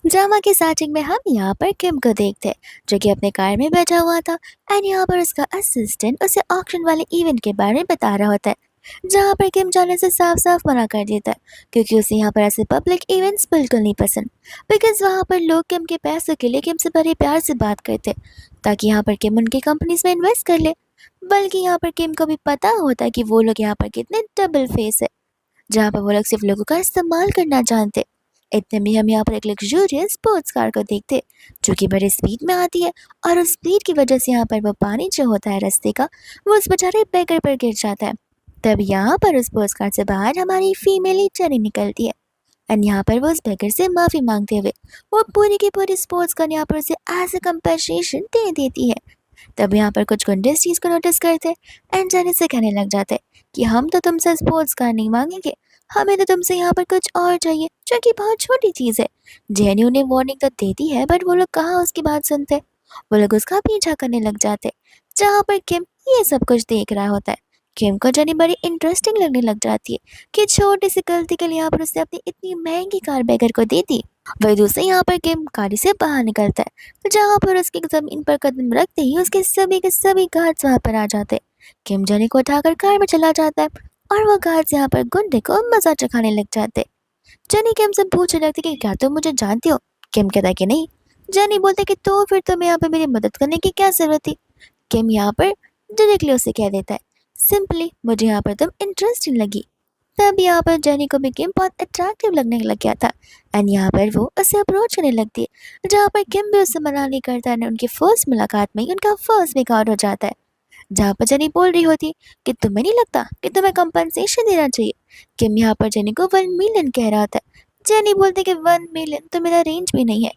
Drama की starting में हम यहाँ पर किम को देखते जो कि अपने कार में बैठा हुआ था एंड यहाँ पर उसका असिस्टेंट उसे ऑक्शन वाले इवेंट के बारे में बता रहा होता है जहाँ पर किम जाने से साफ साफ मना कर देता है क्योंकि उसे यहाँ पर ऐसे पब्लिक इवेंट्स बिल्कुल नहीं पसंद बिकॉज वहाँ पर लोग किम के पैसों के लिए किम से बड़े प्यार से बात करते ताकि यहाँ पर किम उनकी कंपनीज में इन्वेस्ट कर ले। बल्कि यहाँ पर किम को भी पता होता है कि वो लोग यहाँ पर कितने डबल फेस है जहाँ पर वो लोग सिर्फ लोगों का इस्तेमाल करना जानते। इतने में हम यहाँ पर एक लग्जूरियस स्पोर्ट्स कार को देखते जो कि बड़ी स्पीड में आती है और उस स्पीड की वजह से यहाँ पर वो पानी जो होता है रास्ते का वो उस बेचारे बेगर पर गिर जाता है। तब यहाँ पर उस स्पोर्ट्स कार से बाहर हमारी फीमेल चरी निकलती है एंड यहाँ पर वो उस बेगर से माफ़ी मांगते हुए वो पूरी की पूरी स्पोर्ट्स कार यहाँ पर उसे एज ए कंपेंसेशन दे देती है। तब यहाँ पर कुछ गुंडे इस चीज़ को नोटिस करते एंड जाने से कहने लग जाते कि हम तो तुमसे स्पोर्ट्स कार नहीं मांगेंगे, हमें तो तुमसे यहाँ पर कुछ और चाहिए जो कि बहुत छोटी चीज़ है। जेनी उन्हें वार्निंग तो देती है बट वो लोग कहाँ उसकी बात सुनते, वो लोग उसका पीछा करने लग जाते जहाँ पर किम ये सब कुछ देख रहा होता है। किम को जेनी बड़ी इंटरेस्टिंग लगने लग जाती है कि छोटी सी गलती के लिए यहाँ पर उसने अपनी इतनी महंगी कार बेगर को दे दी। वही दूसरे यहाँ पर किम गाड़ी से बाहर निकलता है जहाँ पर उसकी जमीन पर कदम रखते ही उसके सभी के सभी गार्ड्स वहाँ पर आ जाते। किम जेनी को उठाकर कार में चला जाता है और वो गार्ड्स यहाँ पर गुंडे को मजा चखाने लग जाते। जेनी किम से पूछने लगती कि क्या तुम मुझे जानती हो। किम कहता है कि नहीं। जेनी बोलते कि तो फिर तुम्हें यहाँ पर मेरी मदद करने की क्या जरूरत थी। किम यहाँ पर डायरेक्टली उसे कह देता है सिंपली मुझे यहाँ पर तुम इंटरेस्टिंग लगी। तब यहाँ पर जेनी को भी किम बहुत अट्रैक्टिव लगने लग गया था एंड यहाँ पर वो उसे अप्रोच करने लगती है जहाँ पर किम भी उससे मना नहीं करता है। उनकी फर्स्ट मुलाकात में ही उनका फर्स्ट मेकआउट हो जाता है जहाँ पर जेनी बोल रही होती कि तुम्हें नहीं लगता कि तुम्हें कंपनसेशन देना चाहिए। किम यहाँ पर जेनी को 1 मिलियन कह रहा था। जेनी बोलती कि 1 मिलियन तो मेरा रेंज भी नहीं है,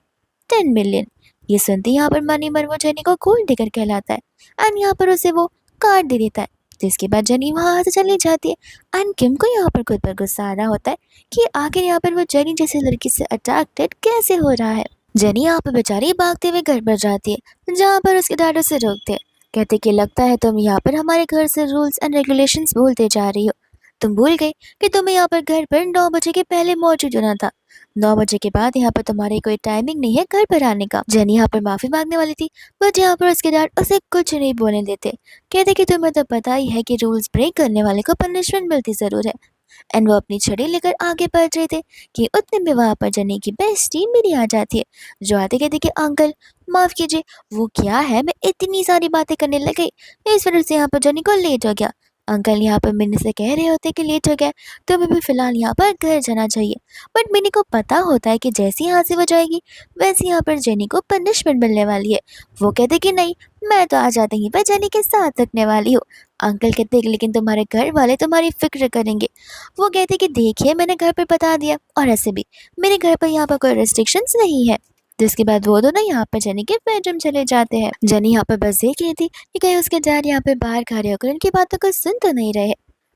10 मिलियन। ये सुनते यहाँ पर मनी मर वो जेनी को गोल्ड डिगर कहलाता है एंड यहाँ पर उसे वो कार्ड दे देता है जिसके बाद जेनी वहाँ से चली जाती है एंड किम को यहाँ पर खुद पर गुस्सा आ रहा होता है कि आखिर यहाँ पर वो जेनी जैसी लड़की से अट्रैक्टेड कैसे हो रहा है। जेनी यहाँ पर बेचारी भागते हुए घर पर जाती है जहाँ पर उसके डैड उसे रोकते हैं, कहते कि लगता है तुम यहाँ पर हमारे घर से रूल्स एंड रेगुलेशंस भूलते जा रही हो। तुम भूल गए कि तुम्हें यहाँ पर घर पर 9 बजे के पहले मौजूद होना था। 9 बजे के बाद यहाँ पर तुम्हारी कोई टाइमिंग नहीं है घर पर आने का। जेनी यहाँ पर माफी मांगने वाली थी बट यहाँ पर उसके डैड उसे कुछ नहीं बोलने देते, कहते कि तुम्हें तो पता ही है कि रूल्स ब्रेक करने वाले को पनिशमेंट मिलती जरूर है। एंड वो अपनी छड़ी लेकर आगे बढ़ रहे थे कि उतने में वहां पर जेनी की बेस्टी मिनी आ जाती है जो आते कहते कि अंकल माफ कीजिए वो क्या है, मैं इतनी सारी बातें करने लग गई इस वजह से यहाँ पर जेनी को लेट हो गया। अंकल यहाँ पर मिनी से कह रहे होते कि लेट हो गया तो हमें भी फिलहाल यहाँ पर घर जाना चाहिए। बट मिनी को पता होता है कि जैसी यहाँ से हो जाएगी वैसे यहाँ पर जेनी को पनिशमेंट मिलने वाली है। वो कहते कि नहीं, मैं तो आज जाते ही पर जेनी के साथ रखने वाली हूँ। अंकल कहते कि लेकिन तुम्हारे घर वाले तुम्हारी फिक्र करेंगे। वो कहते कि देखिए मैंने घर पर बता दिया और ऐसे भी मेरे घर पर यहाँ पर कोई रेस्ट्रिक्शंस नहीं है। जिसके बाद वो दोनों यहाँ पर जेनी के बेडरूम चले जाते हैं। जेनी यहाँ पर बस ये कहती कि कहीं उसके डैड यहाँ पे बाहर खड़े होकर उनकी बातों को सुन तो नहीं रहे।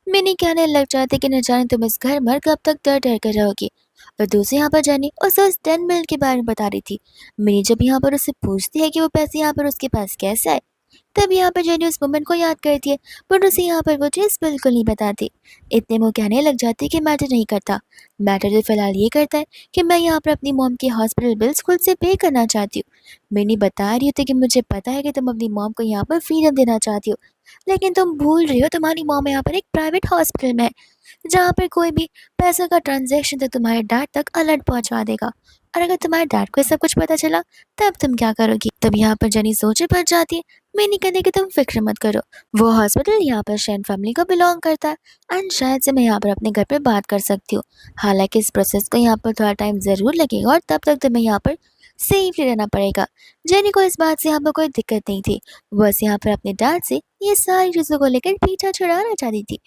मिनी कहने लग जाती कि न जाने तुम इस घर में कब तक डर डर कर रहोगी। पर दूसरे यहाँ पर जेनी उसे उस 10 मिल के बारे में बता रही थी। मिनी जब यहाँ पर उससे पूछती है कि वो पैसे यहाँ पर उसके पास कैसे आए तब यहाँ पर जेनी उस मोमेंट को याद करती है बट उसे यहाँ पर वो चीज़ बिल्कुल नहीं बताती। इतने में वो कहने लग जाती कि मैटर नहीं करता, मैटर तो फिलहाल ये करता है कि मैं यहाँ पर अपनी मॉम की हॉस्पिटल बिल्स खुद से पे करना चाहती हूँ। मैंने बता रही होती कि मुझे पता है कि तुम अपनी मॉम को यहाँ पर फ्रीडम देना चाहती हो लेकिन तुम भूल रही हो तुम्हारी मॉम यहाँ पर एक प्राइवेट हॉस्पिटल में है जहाँ पर कोई भी पैसों का ट्रांजेक्शन तो तुम्हारे डैड तक अलर्ट पहुँचा देगा और अगर तुम्हारे डैड को सब कुछ पता चला तब तुम क्या करोगी। तब यहाँ पर जेनी सोचे पड़ जाती है। मैंने कहने कि तुम फिक्र मत करो, वो हॉस्पिटल यहाँ पर शैन फैमिली को बिलोंग करता है एंड शायद से मैं यहाँ पर अपने घर पे बात कर सकती हूँ। हालांकि इस प्रोसेस को यहाँ पर थोड़ा टाइम ज़रूर लगेगा और तब तक तुम्हें यहाँ पर सेफली रहना पड़ेगा। जेनी को इस बात से यहाँ पर कोई दिक्कत नहीं थी, बस यहाँ पर अपने डैड से ये सारी चीज़ों को लेकर पीछा छुड़ाना चाहती थी।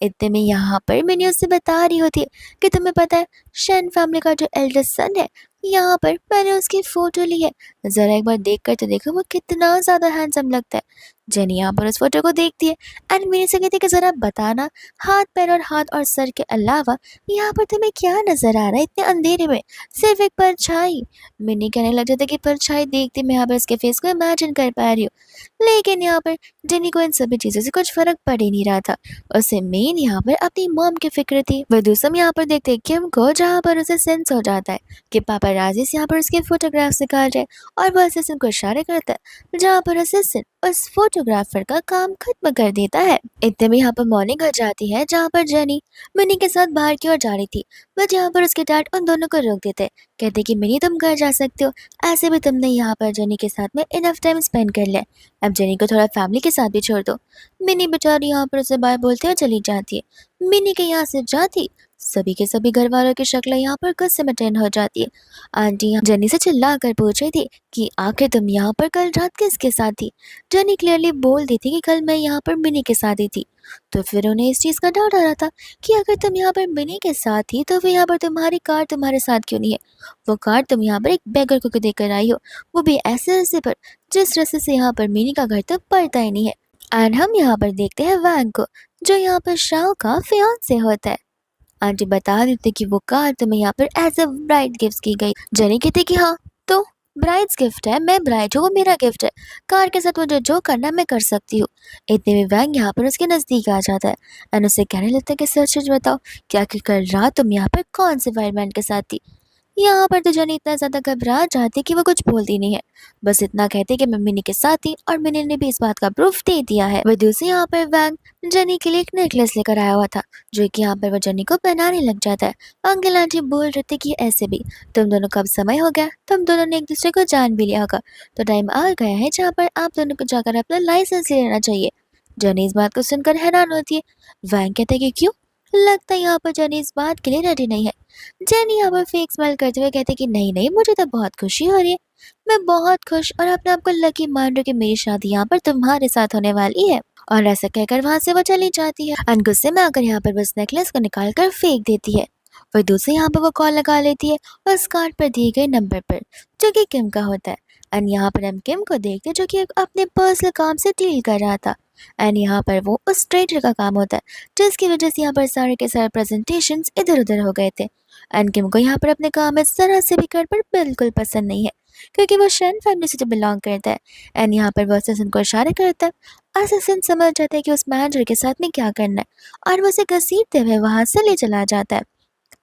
इतने में यहाँ पर मैंने उससे बता रही होती है कि तुम्हें पता है शैन फैमिली का जो एल्डेस्ट सन है यहाँ पर मैंने उसकी फोटो ली है, जरा एक बार देख कर तो देखो वो कितना ज्यादा हैंडसम लगता है। जेनी यहाँ पर उस फोटो को देखती है एंड मिनी से कहती है कि जरा बताना, हाथ पैर और हाथ और सर के अलावा यहाँ पर तुम्हें क्या नजर आ रहा है इतने अंधेरे में, सिर्फ एक परछाई। मिनी कहने लग जाता है कि परछाई देखती मैं यहाँ पर उसके फेस को इमेजिन कर पा रही हूँ, लेकिन यहाँ पर जेनी को इन सभी चीजों से कुछ फर्क पड़ ही नहीं रहा था। उसे मेन यहाँ पर अपनी मॉम की फिक्र थी। वह दूसरा यहाँ पर देखते किम को, जहाँ पर उसे सेंस हो जाता है कि पापा राजेश यहाँ पर उसके फोटोग्राफ्स निकाल रहे हैं और वह असिस्टेंट को इशारे करता है, जहाँ पर असिस्टेंट उस फोटोग्राफर का काम खत्म कर देता है। इतने में यहाँ पर मॉर्निंग हो जाती है, जहाँ पर जेनी मिनी के साथ बाहर की ओर जा रही थी। बट यहाँ पर उसके डैड उन दोनों को रोक देते, कहते कि मिनी तुम घर जा सकते हो, ऐसे भी तुमने यहाँ पर जेनी के साथ में इनफ टाइम स्पेंड कर लिया, अब जेनी को थोड़ा फैमिली के साथ भी छोड़ दो। मिनी बेचारी यहाँ पर उसे बाय बोलते हुए चली जाती है। मिनी के यहाँ से जाती सभी के सभी घर वालों की शक्ल यहाँ पर गुस्से में टर्न हो जाती है। आंटी जेनी से चिल्ला कर पूछ रही थी कि आखिर तुम यहाँ पर कल रात किसके साथ थी। जेनी क्लियरली बोल दी थी कि कल मैं यहाँ पर मिनी के साथ ही थी। तो फिर उन्हें इस चीज़ का डाउट आ रहा था कि अगर तुम यहाँ पर मिनी के साथ थी तो फिर यहाँ पर तुम्हारी कार तुम्हारे साथ क्यों नहीं है। वो कार तुम यहाँ पर एक बेगर को क्यों देकर आई हो, वो भी ऐसे रास्ते पर जिस रास्ते से यहाँ पर मिनी का घर तक पड़ता ही नहीं है। एंड हम यहाँ पर देखते हैं वैंग को, जो यहाँ पर शाओ का फियांसे होता है। आंटी बता देते कि वो कार तुम्हें यहाँ पर एज अ ब्राइड गिफ्ट की गई। जेनी कहती कि हाँ तो ब्राइड्स गिफ्ट है, मैं ब्राइड हूँ, वो मेरा गिफ्ट है, कार के साथ मुझे जो करना मैं कर सकती हूँ। इतने में वैंग यहाँ पर उसके नजदीक आ जाता है एंड उसे कहने लगता है कि सच सच बताओ कि आखिर कल रात तुम यहाँ पर कौन से वाइल्ड मैन के साथ थी। यहाँ पर तो जनी इतना ज्यादा घबरा जाती कि वो कुछ बोलती नहीं है, बस इतना कहते कि मैं मिनी के साथ थी और मिनी ने भी इस बात का प्रूफ दे दिया है। वह दूसरी यहाँ पर वैंग जनी के लिए एक नेकलेस लेकर आया हुआ था, जो कि यहाँ पर वो जनी को पहनाने लग जाता है। अंकल आंटी बोल रहे थे कि ऐसे भी तुम दोनों का अब समय हो गया, तुम दोनों ने एक दूसरे को जान भी लिया होगा, तो टाइम आ गया है जहाँ पर आप दोनों को जाकर अपना लाइसेंस ले लेना चाहिए। जनी इस बात को सुनकर हैरान होती है। वैंग कहते कि क्यों, लगता है यहाँ पर जनी इस बात के लिए रेडी नहीं है। जेनी यहाँ पर फेक स्माइल करते हुए कहते कि नहीं नहीं, मुझे तो बहुत खुशी हो रही है, मैं बहुत खुश और अपने आप को लकी मान रही हूँ कि मेरी शादी यहाँ पर तुम्हारे साथ होने वाली है। और ऐसा कहकर वहां से वो चली जाती है और गुस्से में आकर यहाँ पर बस नेकलेस को निकाल कर फेंक देती है। वह दूसरे यहाँ पर वो कॉल लगा लेती है उस कार्ड पर दिए गए नंबर पर, जो कि किम का होता है। एंड यहाँ पर हम किम को देखते हैं जो कि अपने पर्सनल काम से डील कर रहा था। एंड यहाँ पर वो उस ट्रेडर का काम होता है, जिसकी वजह से यहाँ पर सारे के सारे प्रेजेंटेशंस इधर उधर हो गए थे। एंड किम को यहाँ पर अपने काम में जरा से भी गड़बड़ बिल्कुल पसंद नहीं है, क्योंकि वो शैन फैमिली से बिलोंग करता है। एंड यहाँ पर वो असिस्टेंट को इशारे करता है, असिस्टेंट समझ जाता है कि उस मैनेजर के साथ में क्या करना है और वो उसे घसीटते हुए वहां से ले चला जाता है।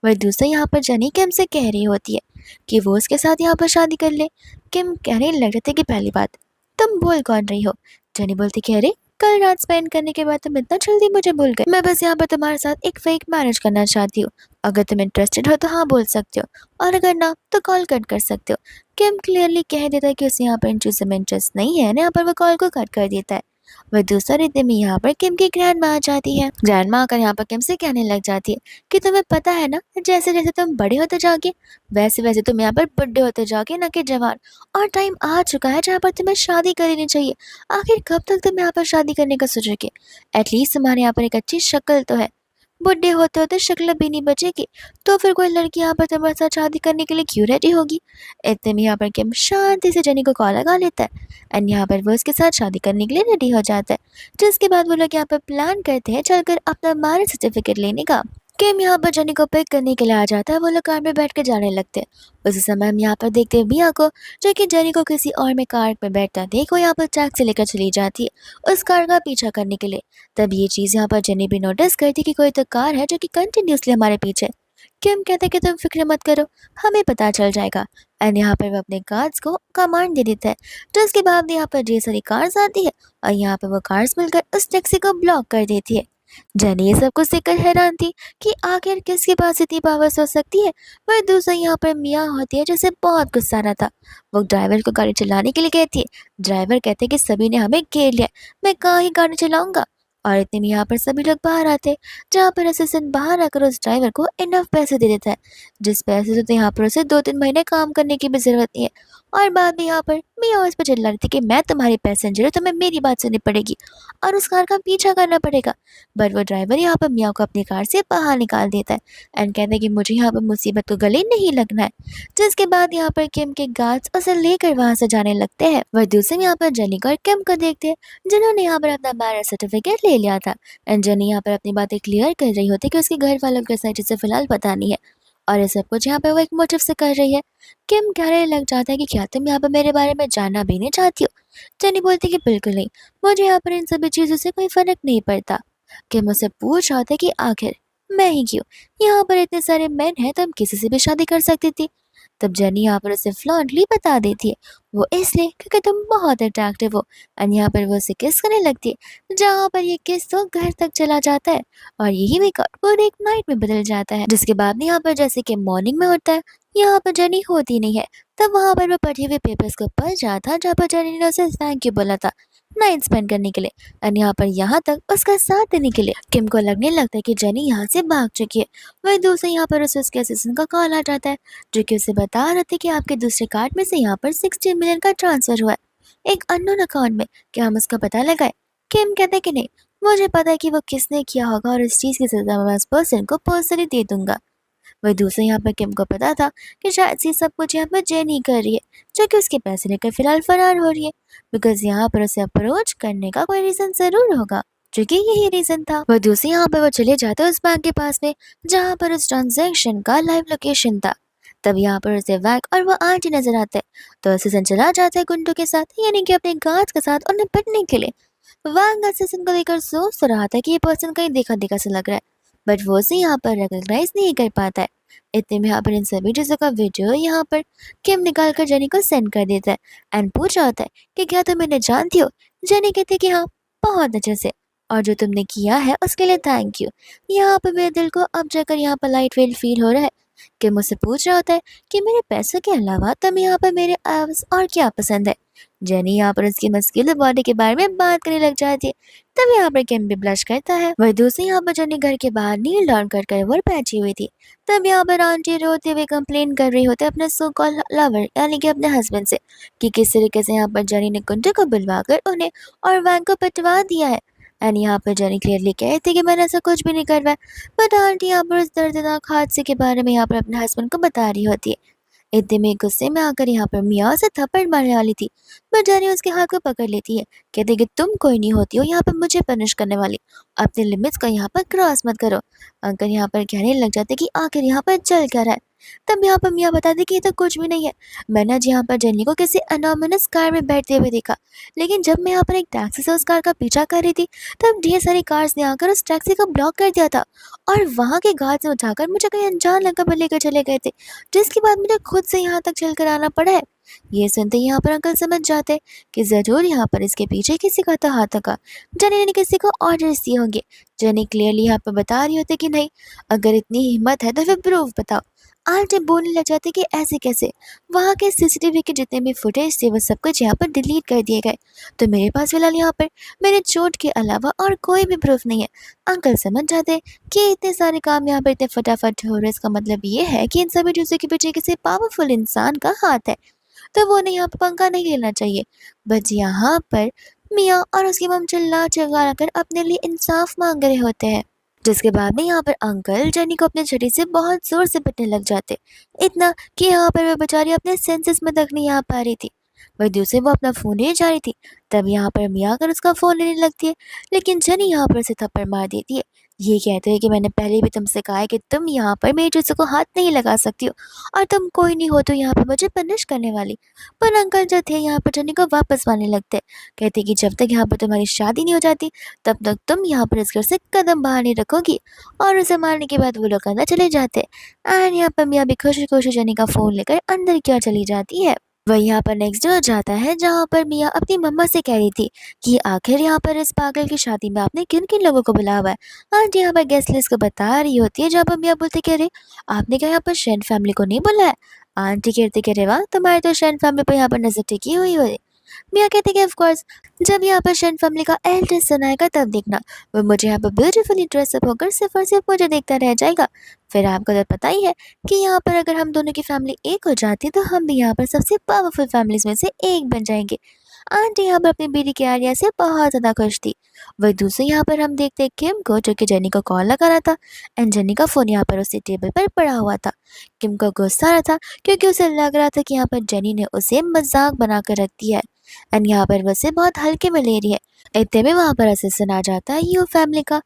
वह दूसरा यहाँ पर जनी किम से कह रही होती है कि वो उसके साथ यहाँ पर शादी कर ले। किम कहने लग जाते कि पहली बात तुम बोल कौन रही हो। जनी बोलती कि अरे कल रात स्पेंड करने के बाद तुम इतना जल्दी मुझे भूल गए, मैं बस यहाँ पर तुम्हारे साथ एक फेक मैरिज करना चाहती हूँ, अगर तुम इंटरेस्टेड हो तो हाँ बोल सकते हो और अगर ना तो कॉल कट कर सकते हो। किम क्लियरली कह देता है कि उसे यहाँ पर इन चीज़ों में इंटरेस्ट नहीं है, यहाँ पर वो कॉल को कट कर देता है। वह दूसरा रिश्ते में यहाँ पर किम की ग्रैंड माँ आ जाती है। ग्रैंड माँ आकर यहाँ पर किम से कहने लग जाती है कि तुम्हें पता है ना, जैसे जैसे तुम बड़े होते जाओगे वैसे वैसे तुम यहाँ पर बुढ़े होते जाओगे, ना कि जवान, और टाइम आ चुका है जहाँ पर तुम्हें शादी कर लेनी चाहिए। आखिर कब तक तुम यहाँ पर शादी करने का सोचोगे, एटलीस्ट तुम्हारे यहाँ पर एक अच्छी शक्ल तो है, बुढ़े होते होते शक्ल भी नहीं बचेगी, तो फिर कोई लड़की यहाँ पर तुम्हारे साथ शादी करने के लिए क्यों रेडी होगी। इतने में यहाँ पर किम शांति से जनी को कॉल लगा लेता है एंड यहाँ पर वो उसके साथ शादी करने के लिए रेडी हो जाता है, जिसके बाद वो लोग यहाँ पर प्लान करते हैं चलकर अपना मैरिज सर्टिफिकेट लेने का। किम यहाँ पर जनी को पिक करने के लिए आ जाता है, वो लोग कार में बैठ कर जाने लगते हैं। उसी समय हम यहाँ पर देखते हैं मिया को, जो कि जनी को किसी और में कार में बैठता देखो यहाँ पर टैक्सी लेकर चली जाती है उस कार का पीछा करने के लिए। तब ये चीज़ यहाँ पर जनी भी नोटिस करती कि कोई तो कार है जो कि कंटिन्यूसली हमारे पीछे। किम कहते कि तुम फिक्र मत करो, हमें पता चल जाएगा। एंड यहाँ पर वो अपने गार्ड्स को कमांड दे देता है, जिसके बाद यहाँ पर ढेर सारी कार्स आती है और यहाँ पर वो कार्स मिलकर उस टैक्सी को ब्लॉक कर देती है। जेनी ये सब कुछ देखकर हैरान थी कि आखिर किसके पास इतनी पावर्स हो सकती है। वह दूसरा यहाँ पर मिया होती है, जिसे बहुत गुस्सा आ रहा था। वो ड्राइवर को गाड़ी चलाने के लिए कहती है, ड्राइवर कहते कि सभी ने हमें घेर लिया, मैं कहाँ ही गाड़ी चलाऊंगा। और इतने में यहाँ पर सभी लोग बाहर आते, जहाँ पर असिस्टेंट बाहर आकर उस ड्राइवर को इनफ पैसे दे देता है, जिस पैसे से तो यहाँ पर उसे 2-3 महीने काम करने की भी जरूरत नहीं है। और बाद में यहाँ पर मिया उस पर चिल्ला रही थी कि मैं तुम्हारी पैसेंजर हूँ, तुम्हें मेरी बात सुननी पड़ेगी और उस कार का पीछा करना पड़ेगा। बट वो ड्राइवर यहाँ पर मिया को अपनी कार से बाहर निकाल देता है एंड कहता है कि मुझे यहाँ पर मुसीबत को गले नहीं लगना है। जिसके बाद यहाँ पर किम के गार्ड्स उसे लेकर वहां से जाने लगते हैं। वह दूसरे यहाँ पर जेनिका और किम को देखते हैं जिन्होंने यहाँ पर अपना मैरिज सर्टिफिकेट ले लिया था एंड जेनी यहाँ पर अपनी बातें क्लियर कर रही होती है कि उसके घर वालों के साथ इसे फिलहाल पता नहीं है और ये सब कुछ यहाँ पे वो एक मोटिव से कर रही है। किम कहने लग जाता है कि क्या तुम यहाँ पर मेरे बारे में जानना भी नहीं चाहती हो। जेनी बोलती है कि बिल्कुल नहीं, मुझे यहाँ पर इन सभी चीज़ों से कोई फर्क नहीं पड़ता। किम उससे पूछ रहा था कि आखिर मैं ही क्यों, यहाँ पर इतने सारे मेन हैं, तुम किसी से भी शादी कर सकती थी। तब जेनी यहाँ पर उसे फ्लॉन्टली बता देती है वो इसलिए क्योंकि तुम बहुत अट्रैक्टिव हो एंड यहाँ पर वो उसे किस करने लगती है जहाँ पर ये किस तो घर तक चला जाता है और यही रिकॉर्ड पूरे एक नाइट में बदल जाता है। जिसके बाद में यहाँ पर जैसे कि मॉर्निंग में होता है, यहाँ पर जेनी होती नहीं है। तब वहाँ पर वो पढ़े हुए पेपर्स को पढ़ जाता जहाँ पर जेनी ने उसे थैंक यू बोला था नाइट स्पेंड करने के लिए एंड यहाँ तक उसका साथ देने के लिए। किम को लगने लगता है कि जेनी यहाँ से भाग चुकी है। वही दूसरे यहाँ पर उसे उसके असिस्टेंट का कॉल आ जाता है जो कि उसे बता रहे थे कि आपके दूसरे कार्ड में से यहाँ पर 60 मिलियन का ट्रांसफर हुआ है एक अननोन अकाउंट में, क्या हम उसका पता लगाए। किम कहते हैं कि नहीं, मुझे पता है कि वो किसने किया होगा और इस चीज़ की सजा मैं उस पर्सन को पर्सनली दे दूंगा। वही दूसरे यहाँ पर किम को पता था कि शायद से सब कुछ यहाँ पर जेन ही कर रही है जो कि उसके पैसे लेकर फिलहाल फरार हो रही है बिकॉज यहाँ पर उसे अप्रोच करने का कोई रीजन जरूर होगा जो कि यही रीजन था। वह दूसरे यहाँ पर वो चले जाते उस बैंक के पास में जहाँ पर उस ट्रांजेक्शन का लाइव लोकेशन था। तब यहाँ पर उसे वैक और वो आंटी नजर आते हैं तो असिस्टेंट चला जाता है गुंडों के साथ यानी कि अपने गार्ड्स के साथ उन्हें पिटने के लिए। वैंग असिस्टेंट को देखकर सोच तो रहा था कि ये पर्सन कहीं देखा देखा सा लग रहा है बट वो उसे यहाँ पर रिकॉग्नाइज नहीं कर पाता है। इतने में यहाँ पर इन सभी चीज़ों का वीडियो यहाँ पर किम निकाल कर जेनी को सेंड कर देता है एंड पूछ रहा होता है कि क्या तुम इन्हें जानती हो। जेनी कहती है कि हाँ, बहुत अच्छे से, और जो तुमने किया है उसके लिए थैंक यू। यहाँ पर मेरे दिल को अब जाकर यहाँ पर लाइट वेल फील हो रहा है। किम मुझसे पूछ रहा होता है कि मेरे पैसों के अलावा तुम्हें यहाँ पर मेरे आवाज़ और क्या पसंद है। जेनी यहाँ पर उसकी मस्कुलर बॉडी के बारे में बात करने लग जाती है। तब यहाँ पर किम भी ब्लश करता है। वही दूसरी यहाँ पर जेनी घर के बाहर नील डाउन कर वो बैठी हुई थी। तब यहाँ पर आंटी रोते हुए कंप्लेन कर रही होते अपने सो कॉल्ड लवर यानी कि अपने हस्बैंड से कि किस तरीके से यहाँ पर जेनी ने कुंटे को बुलवाकर उन्हें और वैंग को पिटवा दिया है। एंड यहाँ पर जेनी क्लियरली कहती कि मैंने ऐसा कुछ भी नहीं करवाया बट आंटी यहाँ पर उस दर्दनाक हादसे के बारे में यहाँ पर अपने हस्बैंड को बता रही होती है। इतने में गुस्से में आकर यहाँ पर मियाँ से थप्पड़ मारने वाली थी बट जानी उसके हाथ को पकड़ लेती है। कहती कि तुम कोई नहीं होती हो यहाँ पर मुझे पनिश करने वाली, अपने लिमिट्स को यहाँ पर क्रॉस मत करो। अंकल यहाँ पर कहने लग जाते कि आखिर यहाँ पर चल क्या रहा है। तब यहाँ पर मियाँ बताती कि ये तो कुछ भी नहीं है, मैंने आज यहाँ पर जेनी को किसी अनोमिनस कार में बैठते हुए देखा, लेकिन जब मैं यहाँ पर एक टैक्सी से उस कार का पीछा कर रही थी तब ढेर सारी कार्स ने आकर उस टैक्सी को ब्लॉक कर दिया था और वहाँ के गार्ड ने उठाकर मुझे कहीं अनजान जगह पर लेकर चले गए थे जिसके बाद मुझे खुद से यहाँ तक चल कर आना पड़ा है। ये सुनते ही यहाँ पर अंकल समझ जाते कि जरूर यहाँ पर इसके पीछे किसी का तो हाथ होगा, जेनी ने किसी को ऑर्डर्स दिए होंगे। जेनी क्लियरली यहाँ पर बता रही होती कि नहीं, अगर इतनी हिम्मत है तो फिर प्रूफ बताओ। आंटी बोलने लग जाते कि ऐसे कैसे, वहाँ के सीसीटीवी के जितने भी फुटेज थे वो सब कुछ यहाँ पर डिलीट कर दिए गए तो मेरे पास फिलहाल यहाँ पर मेरे चोट के अलावा और कोई भी प्रूफ नहीं है। अंकल समझ जाते कि इतने सारे काम यहाँ पर इतने फटाफट हो रहे, इसका मतलब ये है कि इन सभी चीज़ों के पीछे किसी पावरफुल इंसान का हाथ है तो वो नहीं, यहाँ पर पंखा नहीं लेना चाहिए। बट यहाँ पर मियाँ और उसकी मम चिल्ला चिल्ला कर अपने लिए इंसाफ मांग रहे होते हैं। जिसके बाद में यहाँ पर अंकल जेनी को अपने छड़ी से बहुत जोर से पिटने लग जाते, इतना कि यहाँ पर वह बेचारी अपने सेंसेस में तक नहीं आ पा रही थी। वही दूसरे वो अपना फ़ोन ले जा रही थी तब यहाँ पर मियाँ आकर उसका फ़ोन लेने लगती है लेकिन जेनी यहाँ पर उसे थप्पड़ मार देती है। ये कहते हैं कि मैंने पहले भी तुमसे कहा है कि तुम यहाँ पर मेरी चीज़ों को हाथ नहीं लगा सकती हो और तुम कोई नहीं हो तो यहाँ पर मुझे पनिश करने वाली। पर अंकल जो थे यहाँ पर जेनी को वापस मारने लगते, कहते कि जब तक यहाँ पर तुम्हारी शादी नहीं हो जाती तब तक तुम यहाँ पर इस घर से कदम बाहर नहीं रखोगी। और उसे मारने के बाद वो लोग अंदर चले जाते एंड यहाँ पर मियाँ भी खुशी खुशी जेनी का फ़ोन लेकर अंदर क्या चली जाती है। वही यहाँ पर नेक्स्ट डे हो जाता है जहाँ पर मियाँ अपनी मम्मा से कह रही थी कि आखिर यहाँ पर इस पागल की शादी में आपने किन किन लोगों को बुलाया हुआ है। आंटी यहाँ पर गेस्ट लिस्ट को बता रही होती है जहाँ पर मियाँ बोलते कह रहे आपने क्या यहाँ पर शेन फैमिली को नहीं बुलाया। आंटी कहते कह रहे वाह, तुम्हारी तो शेन फैमिली पर यहाँ पर नजर टिकी हुई है। मिया कहते कि ऑफ कोर्स, जब यहाँ पर शन फैमिली का एल्डेस्ट सन आएगा तब देखना, वो मुझे यहाँ पर ब्यूटीफुली ड्रेसअप होकर सिर्फ और सिर्फ मुझे देखता रह जाएगा। फिर आपको तो पता ही है कि यहाँ पर अगर हम दोनों की फैमिली एक हो जाती तो हम भी यहाँ पर सबसे पावरफुल फैमिलीज में से एक बन जाएंगे। आंटी यहाँ पर अपनी बेटी के आइडिया से बहुत ज़्यादा खुश थी। वही दूसरे यहाँ पर हम देखते हैं किम को, जो कि जेनी को कॉल लगा रहा था एंड जेनी का फ़ोन यहाँ पर उसके टेबल पर पड़ा हुआ था। किम को गुस्सा आ रहा था क्योंकि उसे लग रहा था कि यहाँ पर जेनी ने उसे मजाक बना कर रख दिया है एंड यहाँ पर वो उसे बहुत हल्के में ले रही है। इतने में वहाँ पर असिस्टेंट आ जाता है यू फैमिली का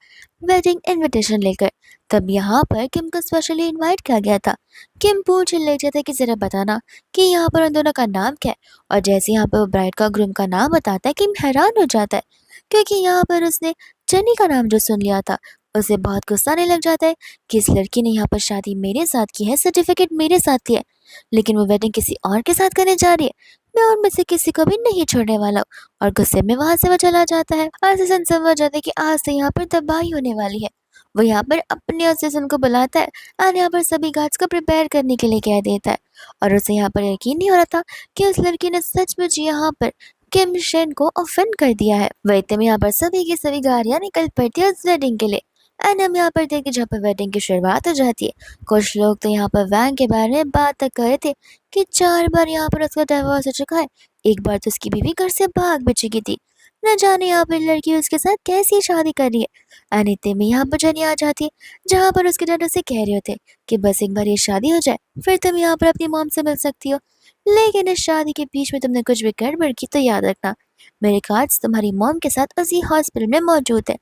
वेडिंग इनविटेशन लेकर। तब यहाँ पर किम को स्पेशली इनवाइट किया गया था। किम पूछ लेते थे कि ज़रा बताना कि यहाँ पर उन दोनों का नाम क्या है, और जैसे यहाँ पर वो ब्राइड का ग्रूम का नाम बताता है किम हैरान हो जाता है क्योंकि यहाँ पर उसने जेनी का नाम जो सुन लिया था। उसे बहुत गुस्सा आने लग जाता है कि इस लड़की ने यहाँ पर शादी मेरे साथ की है, सर्टिफिकेट मेरे साथ दिया है, लेकिन वो वेडिंग किसी और के साथ करने जा रही है। मैं उनमें से किसी को भी नहीं छोड़ने वाला हूँ। और गुस्से में वहां से वो चला जाता है। असिस्टेंट समझ जाता है कि आज से यहाँ पर तबाही होने वाली है। वो यहाँ पर अपने असिस्टेंट को बुलाता है और यहाँ पर सभी गार्ड्स को प्रिपेयर करने के लिए कह देता है। और उसे यहाँ पर यकीन नहीं हो रहा था कि उस लड़की ने सचमुच यहाँ पर किम शेन को ऑफेंड कर दिया है। वही में यहाँ पर सभी की सभी गाड़ियाँ निकल पड़ती है उस वेडिंग के लिए। एंड हम यहाँ पर देखिए जहाँ पर वेडिंग की शुरुआत हो जाती है, कुछ लोग तो यहाँ पर वैंग के बारे में बात तक कर रहे थे कि 4 बार यहाँ पर उसका डिवोर्स हो चुका है। एक बार तो उसकी बीवी घर से भाग भी चुकी थी। न जाने यहाँ पर लड़की उसके साथ कैसी शादी कर रही है। एंड इतने में यहाँ पर जनी आ जाती है, जहाँ पर उसके डैड उसे कह रहे होते कि बस एक बार ये शादी हो जाए फिर तुम यहाँ पर अपनी मॉम से मिल सकती हो, लेकिन इस शादी के बीच में तुमने कुछ भी गड़बड़ की तो याद रखना मेरे कार्ड्स तुम्हारी मॉम के साथ उसी हॉस्पिटल में मौजूद है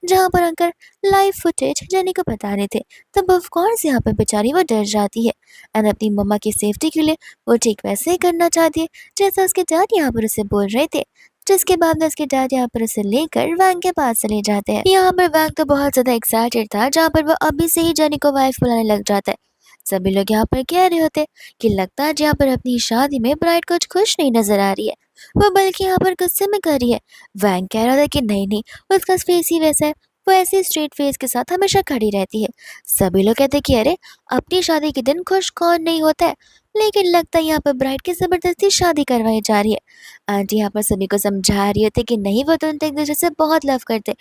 जहाँ पर अंकल लाइव फुटेज जेनी को बता रहे थे। तब ऑफ कोर्स यहाँ पर बेचारी वो डर जाती है एंड अपनी मम्मा की सेफ्टी के लिए वो ठीक वैसे ही करना चाहती है जैसा उसके डैड यहाँ पर उसे बोल रहे थे। जिसके बाद में उसके डैड यहाँ पर उसे लेकर वैंग के पास चले जाते हैं। यहाँ पर वैंग तो बहुत ज्यादा एक्साइटेड था, जहाँ पर वो अभी से ही जेनी को वाइफ बुलाने लग जाता है। सभी लोग यहाँ पर कह रहे होते कि लगता है यहाँ पर अपनी शादी में ब्राइड कुछ खुश नहीं नजर आ रही है, वो बल्कि यहाँ पर गुस्से में कर रही है। वैंग कह रहा था कि नहीं नहीं, उसका फेस ही वैसा है, वो ऐसे स्ट्रेट फेस के साथ हमेशा खड़ी रहती है। सभी लोग कहते कि अरे अपनी शादी के दिन खुश कौन नहीं होता है, लेकिन लगता है यहाँ पर ब्राइड की जबरदस्ती शादी करवाई जा रही है। आंटी यहाँ पर सभी को समझा रही होती कि नहीं वो तो एक दूसरे से बहुत लव करते,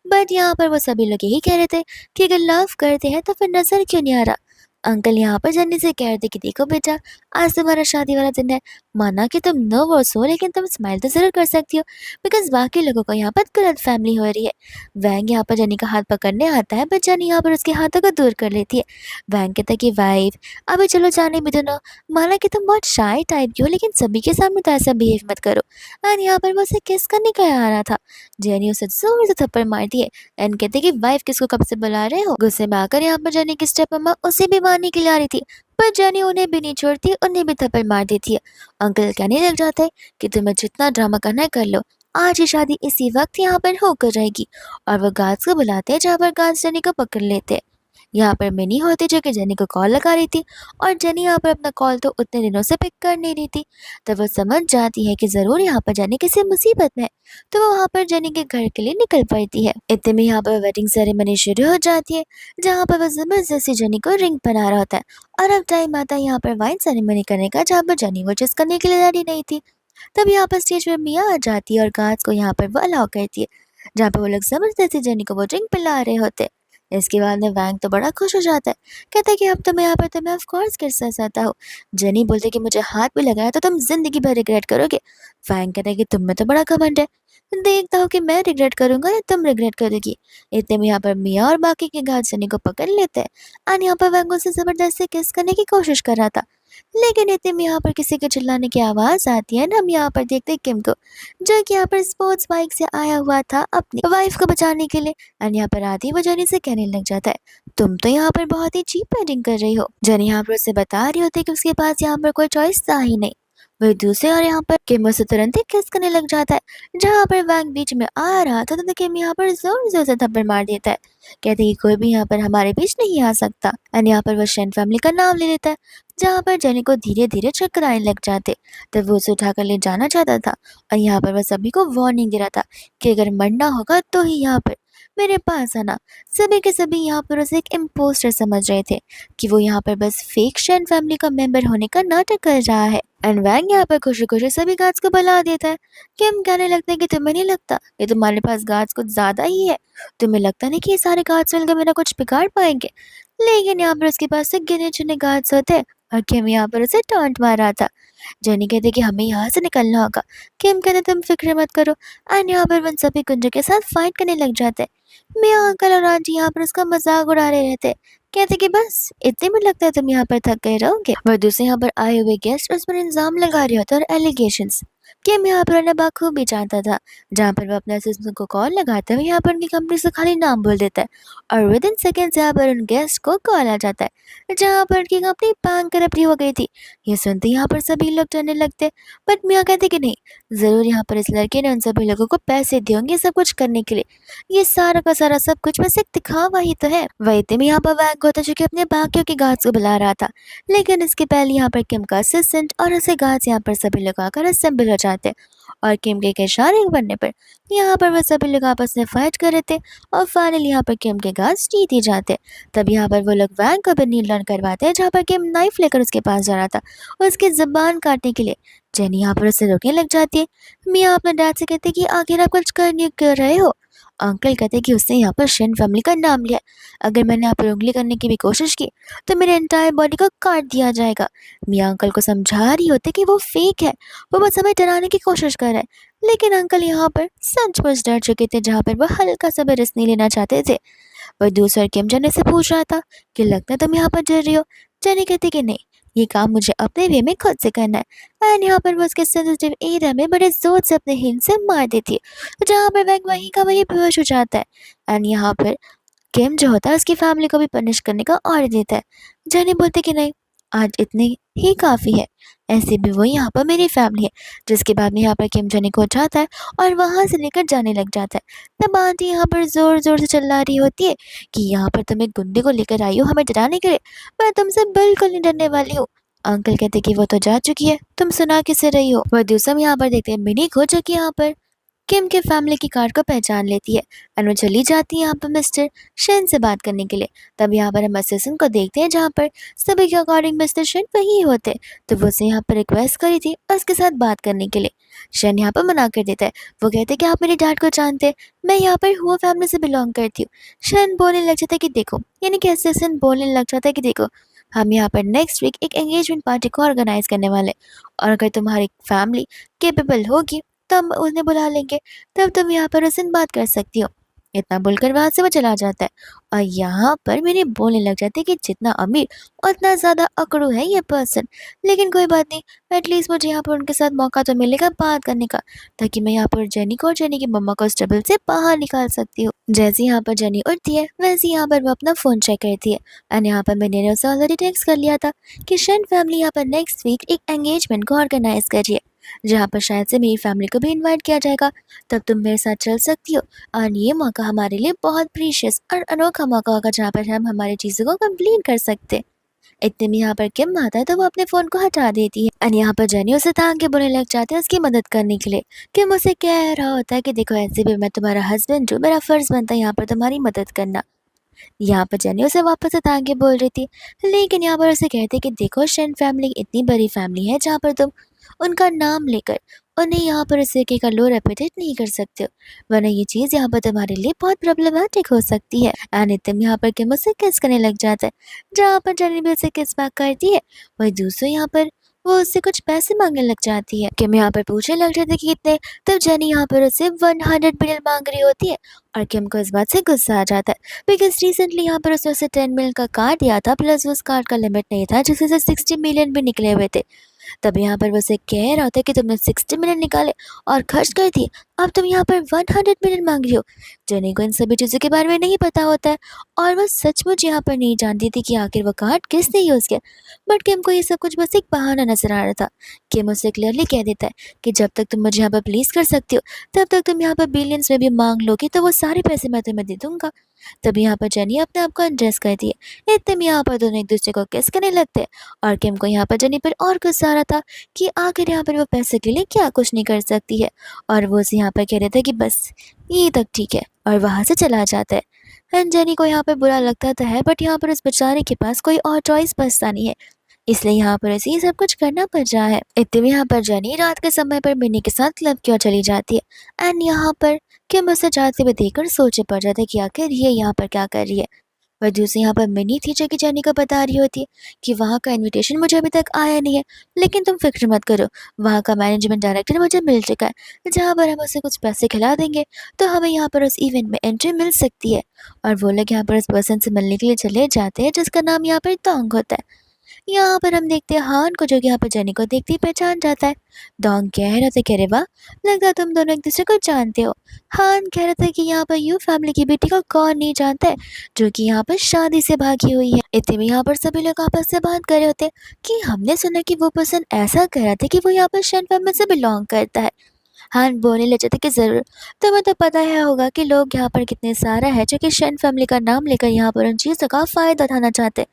बट यहाँ पर वो सभी लोग यही कह रहे थे कि अगर लव करते हैं तो फिर नजर क्यों नहीं आ रहा। अंकल यहाँ पर जन्नी से कह रहे थे कि देखो बेटा, आज तुम्हारा शादी वाला दिन है, माना कि तुम नर्वस हो लेकिन तुम स्माइल तो जरूर कर सकती हो बिकॉज बाकी लोगों को यहाँ पर गलत फैमिली हो रही है। वैंग यहाँ पर जनी का हाथ पकड़ने आता है बट जनी यहाँ पर उसके हाथों को दूर कर लेती है। वैंग कहता है कि वाइफ अभी चलो जाने भी दो ना, माना कि तुम बहुत शाय टाइप की हो लेकिन सभी के सामने तो ऐसा बिहेव मत करो। एंड यहाँ पर वो उसे किस करने का आ रहा था, जेनी उसे जोर से थप्पड़ मारती है एंड कहते कि वाइफ किसको कब से बुला रहे हो। गुस्से में आकर यहाँ पर जेनी की स्टेप मम्मा उसे भी मारने के लिए आ रही थी, पर जेनी उन्हें भी नहीं छोड़ती, उन्हें भी थप्पड़ मार देती है। अंकल कहने लग जाते हैं कि तुम्हें जितना ड्रामा करना है कर लो, आज ये शादी इसी वक्त यहाँ पर होकर रहेगी। और वो गार्ड्स को बुलाते हैं, जहाँ पर गार्ड्स जेनी को पकड़ लेते हैं। यहाँ पर मिनी होती जो कि जेनी को कॉल लगा रही थी और जेनी यहाँ पर अपना कॉल तो उतने दिनों से पिक कर नहीं रही थी। तो वो समझ जाती है कि जरूर यहाँ पर जेनी किसी मुसीबत में है, तो वो वहाँ पर जेनी के घर के लिए निकल पड़ती है। इतने में यहाँ पर वेडिंग सेरेमनी शुरू हो जाती है, जहाँ पर वो जबरदस्ती जेनी को रिंग पहना रहा होता है। और अब टाइम आता है यहाँ पर वाइन सेरेमनी करने का, जहाँ पर जेनी वो जिस करने के लिए रेडी नहीं थी। तब यहाँ पर स्टेज पर मिया आ जाती है और गार्ड्स को यहाँ पर वो अलाउ करती है, जहाँ पर वो लोग जबरदस्ती जेनी को वो ड्रिंक पिला रहे होते हैं। इसके बाद में वैंग तो बड़ा खुश हो जाता है, कहता है कि अब तो मैं यहाँ पर तुम्हें ऑफ कोर्स किसना चाहता हूँ। जेनी बोलते कि मुझे हाथ भी लगाया तो तुम जिंदगी भर रिग्रेट करोगे। वैंग कहता है कि तुम में तो बड़ा घमंड है, देखता हूँ कि मैं रिग्रेट करूंगा या तुम रिग्रेट करोगी। इतने में यहाँ पर मिया और बाकी के गार्ड जेनी को पकड़ लेते हैं और यहाँ पर वैंग उसे जबरदस्ती किस करने की कोशिश कर रहा था, लेकिन इतने में यहाँ पर किसी के चिल्लाने की आवाज आती है ना। हम यहाँ पर देखते हैं किम को, जो कि यहाँ पर स्पोर्ट्स बाइक से आया हुआ था अपनी वाइफ को बचाने के लिए। एंड यहाँ पर आती वो जेनी से कहने लग जाता है तुम तो यहाँ पर बहुत ही चीप वेडिंग कर रही हो। जेनी यहाँ पर उसे बता रही होती है कि उसके पास यहाँ पर कोई चॉइस था ही नहीं। वही दूसरे और यहाँ पर किम उसे तुरंत ही किस करने लग जाता है, जहाँ पर वैंग बीच में आ रहा था तो किम यहाँ पर जोर जोर से थप्पड़ मार देता है, कहते कि कोई भी यहाँ पर हमारे बीच नहीं आ सकता। एंड यहाँ पर वो शेन फैमिली का नाम ले लेता है, जहाँ पर जेनी को धीरे धीरे चक्कर आने लग जाते। तब वो उसे उठाकर ले जाना चाहता था और यहाँ पर वह सभी को वार्निंग दे रहा था कि अगर मरना होगा तो ही यहाँ पर मेरे पास आना। सभी के सभी यहाँ पर उसे एक इम्पोस्टर समझ रहे थे कि वो यहाँ पर बस फेक शेन फैमिली का मेंबर होने का नाटक कर रहा है। एंड वैंग यहाँ पर खुशी-खुशी सभी गार्ड्स को बुला देता है। किम कहने लगते हैं कि तुम्हें नहीं लगता ये तुम्हारे पास गार्ड्स कुछ ज़्यादा ही है? तुम्हें लगता नहीं कि ये सारे गार्ड्स मिलकर मेरा कुछ बिगाड़ पाएँगे? लेकिन यहाँ पर उसके पास सिर्फ गिने-चुने गार्ड्स होते हैं और किम यहाँ पर उसे टॉन्ट मार रहा था। जेनी कहती कि हमें यहाँ से निकलना होगा। किम कहते तुम फ़िक्र मत करो एंड यहाँ पर वन सभी गुंजों के साथ फाइट करने लग जाते हैं। मियाँ अंकल और आंटी यहाँ पर उसका मज़ाक उड़ा रहे रहते हैं। कहते कि बस इतने में लगता है तुम यहाँ पर थक गए रहोगे। वह दूसरे यहाँ पर आए हुए गेस्ट उस पर इल्ज़ाम लगा रहे होते और एलिगेशंस। किम यहाँ पर उन्हें बाखूबी जानता था। जहाँ पर वो अपने असिस्टेंट को कॉल लगाते हुए यहाँ पर उनकी कंपनी से खाली नाम बोल देता है और विद इन सेकेंड्स यहाँ पर उन गेस्ट को कॉल आ जाता है जहाँ पर उनकी कंपनी बैंक करप्ट हो गई थी। ये सुनते ही यहाँ पर सभी लोग डरने लगते बट मियाँ कहते कि नहीं, ज़रूर यहाँ पर इस लड़के ने उन सभी लोगों को पैसे दिए होंगे सब कुछ करने के लिए। ये सारा का सारा सब कुछ बस एक दिखावा ही तो है। वही में यहाँ पर बैंक होता जो कि अपने बाकियों के गार्ड्स को बुला रहा था, लेकिन इसके पहले यहाँ पर किम का असिस्टेंट और उसे गार्ड्स यहाँ पर सभी लोग आकर असेंबल हो जाते और किम के इशारे बनने पर यहाँ पर वह सभी लोग आपस में फाइट कर रहे थे और फाइनली यहाँ पर किम के गार्ड्स जीत ही जाते। तब यहाँ पर वो लोग वैंग को भी नील डाउन करवाते हैं जहाँ पर किम नाइफ लेकर उसके पास जा रहा था उसकी ज़ुबान काटने के लिए। जेनी यहाँ पर उसे रोकने लग जाती है। मियाँ अपने डैड से कहते कि आखिर आप कुछ कर नहीं कर रहे हो। अंकल कहते कि उसने यहाँ पर शेन फैमिली का नाम लिया, अगर मैंने यहाँ पर उंगली करने की भी कोशिश की तो मेरे एंटायर बॉडी को काट दिया जाएगा। मियाँ अंकल को समझा रही होती कि वो फेक है, वो बस हमें डराने की कोशिश कर रहा है। लेकिन अंकल यहाँ पर सचमुच डर चुके थे जहाँ पर वो हल्का सा भी रिस्क नहीं लेना चाहते थे। वह दूसरा किम जने से पूछ रहा था कि लगता है तुम यहाँ पर डर रही हो। जने कहती कि नहीं, ये काम मुझे अपने वे में खुद से करना है एंड यहाँ पर वो उसके सेंसिटिव एरिया में बड़े जोर से अपने हिल से मार देती है जहाँ पर वैंग वहीं का वहीं बेहोश हो जाता है। एंड यहाँ पर किम जो होता है उसकी फैमिली को भी पनिश करने का ऑर्डर देता है। जनी बोलते कि नहीं, आज इतने ही काफ़ी है, ऐसे भी वो यहाँ पर मेरी फैमिली है। जिसके बाद में यहाँ पर किम जनी को उठाता है और वहाँ से लेकर जाने लग जाता है। तब आंटी यहाँ पर ज़ोर ज़ोर से चिल्ला रही होती है कि यहाँ पर तुम एक गुंडे को लेकर आई हो हमें डराने के लिए, मैं तुमसे बिल्कुल नहीं डरने वाली हूँ। अंकल कहते कि वो तो जा चुकी है, तुम सुना किसे रही हो। वह दूसरा यहाँ पर देखते हैं मिनी को जो कि यहाँ पर किम के फैमिली की कार्ड को पहचान लेती है एंड वो चली जाती है यहाँ पर मिस्टर शेन से बात करने के लिए। तब यहाँ पर हम असिस्टेंट को देखते हैं जहाँ पर सभी के अकॉर्डिंग मिस्टर शेन वही होते, तो वो उसे यहाँ पर रिक्वेस्ट करी थी उसके साथ बात करने के लिए। शेन यहाँ पर मना कर देता है। वो कहते हैं कि आप मेरे डैड को जानते हैं, मैं यहाँ पर हुआ फैमिली से बिलोंग करती हूँ। शेन बोलने लग जाता है कि देखो, यानी कि असिस्टेंट बोलने लग जाता है कि देखो, हम यहाँ पर नेक्स्ट वीक एक एंगेजमेंट पार्टी को ऑर्गेनाइज करने वाले और अगर तुम्हारी फैमिली केपेबल होगी तो हम उन्हें बुला लेंगे, तब तुम यहाँ पर उनसे बात कर सकती हो। इतना बोलकर वहाँ से वो चला जाता है और यहाँ पर मेरे बोलने लग जाते हैं कि जितना अमीर उतना ज़्यादा अकड़ू है ये पर्सन। लेकिन कोई बात नहीं, एटलीस्ट मुझे यहाँ पर उनके साथ मौका तो मिलेगा बात करने का, ताकि मैं यहाँ पर जेनी को और जेनी की मम्मा को इस ट्रबल से बाहर निकाल सकती हूँ। जैसे यहाँ पर जेनी उठती है वैसे यहाँ पर वो अपना फ़ोन चेक करती है एंड यहाँ पर मैंने उसे ऑलरेडी टेक्स्ट कर लिया था कि शेन फैमिली यहाँ पर नेक्स्ट वीक एक एंगेजमेंट को ऑर्गेनाइज कर रही है जहाँ पर शायद से मेरी फैमिली को भी इनवाइट किया जाएगा। तब तुम मेरे साथ चल सकती हो और ये मौका हमारे लिए बहुत प्रीशियस और अनोखा मौका होगा जहाँ पर हम हमारी चीज़ों को कंप्लीट कर सकते हैं। इतने में यहाँ पर किम आता है तो वो अपने फ़ोन को हटा देती है और यहाँ पर जेनी उसे तांगे बोलने लग जाते हैं उसकी मदद करने के लिए। किम उसे कह रहा होता है कि देखो ऐसे भी मैं तुम्हारा हस्बैंड हूँ, मेरा फ़र्ज़ बनता है यहाँ पर तुम्हारी मदद करना। यहाँ पर जेनी उसे वापस से आगे बोल रही थी, लेकिन यहाँ पर उसे कहते कि देखो शेन फैमिली इतनी बड़ी फैमिली है जहाँ पर तुम उनका नाम लेकर उन्हें यहाँ पर इस तरीके का लो रेपुटेट नहीं कर सकते हो, वरना ये चीज़ यहाँ पर तुम्हारे लिए बहुत प्रॉब्लमेटिक हो सकती है। एंड इतने यहाँ पर किम उसे किस करने लग जाता है जहाँ पर जेनी भी उसे किस बैक करती है। वही दूसरे यहाँ पर वो उससे कुछ पैसे मांगने लग जाती है। किम यहाँ पर पूछने लग जाते कि कितने, तब जेनी यहाँ पर उससे 100 बिलियन मांग रही होती है और किम को इस बात से गुस्सा आ जाता है बिकॉज रिसेंटली यहाँ पर उसने उसे 10 मिलियन का कार्ड दिया था प्लस उस कार्ड का लिमिट नहीं था जिससे से 60 मिलियन भी निकले हुए थे। तब यहाँ पर वो उसे कह रहा होता है कि तुमने 60 मिलियन निकाले और खर्च कर दिए, अब तुम यहाँ पर 100 मिलियन मांग रही हो। जेनी को इन सभी चीज़ों के बारे में नहीं पता होता है और वो सचमुच यहाँ पर नहीं जानती थी कि आखिर वो कार्ड किसने यूज़ किया। बट किम को ये सब कुछ बस एक बहाना नजर आ रहा था। किम उसे क्लियरली कह देता है कि जब तक तुम मुझे यहाँ पर प्लीज़ कर सकती हो तब तक तुम यहाँ पर बिलियंस में भी मांग लोगी तो वो सारे पैसे मैं तुम्हें दे दूंगा। तब यहाँ पर जेनी अपने आप को एडजस्ट करती है। इतने में यहाँ पर दोनों एक दूसरे को किस करने लगते हैं और किम को यहाँ पर जेनी पर और गुस्सा आ रहा था कि आखिर यहाँ पर वो पैसे के लिए क्या कुछ नहीं कर सकती है और वो उसे यहाँ पर कह रहे थे कि बस ये तक ठीक है और वहाँ से चला जाता है। एंड जेनी को यहाँ पर बुरा लगता तो है बट यहाँ पर उस बेचारे के पास कोई और चॉइस बचता नहीं है। इसलिए यहाँ पर उसे ये सब कुछ करना पड़ रहा है। इतने में यहाँ पर जेनी रात के समय पर मिनी के साथ क्लब की ओर चली जाती है एंड यहाँ पर किम उसे जाते हुए देखकर सोचे पड़ जाता है कि आखिर ये यहाँ पर क्या कर रही है। पर दूसरी यहाँ पर मिनी थी जो कि जेनी को बता रही होती है कि वहाँ का इनविटेशन मुझे अभी तक आया नहीं है, लेकिन तुम फिक्र मत करो, वहाँ का मैनेजमेंट डायरेक्टर मुझे मिल चुका है, जहाँ पर हम उसे कुछ पैसे खिला देंगे तो हमें यहाँ पर उस इवेंट में एंट्री मिल सकती है। और वो लोग यहाँ पर उस पर्सन से मिलने के लिए चले जाते हैं जिसका नाम यहाँ पर तोंग होता है। यहाँ पर हम देखते हैं हान को जो कि यहाँ पर जेनी को देखते ही पहचान जाता है। डोंग कह रहे थे, कह रहे वाह, लगता है तुम दोनों एक दूसरे को जानते हो। हान कह रहा था कि यहाँ पर यू फैमिली की बेटी को कौन नहीं जानता है जो कि यहाँ पर शादी से भागी हुई है। इतने में यहाँ पर सभी लोग आपस से बात कर रहे होते हैं कि हमने सुना कि वो पर्सन ऐसा कह रहा था कि वो यहाँ पर शन फैमिली से बिलोंग करता है। हान बोलने लगे थे कि जरूर, तुम्हें तो पता है होगा कि लोग यहाँ पर कितने सारा है जो कि शन फैमिली का नाम लेकर यहाँ पर उन चीज़ों का फायदा उठाना चाहते हैं,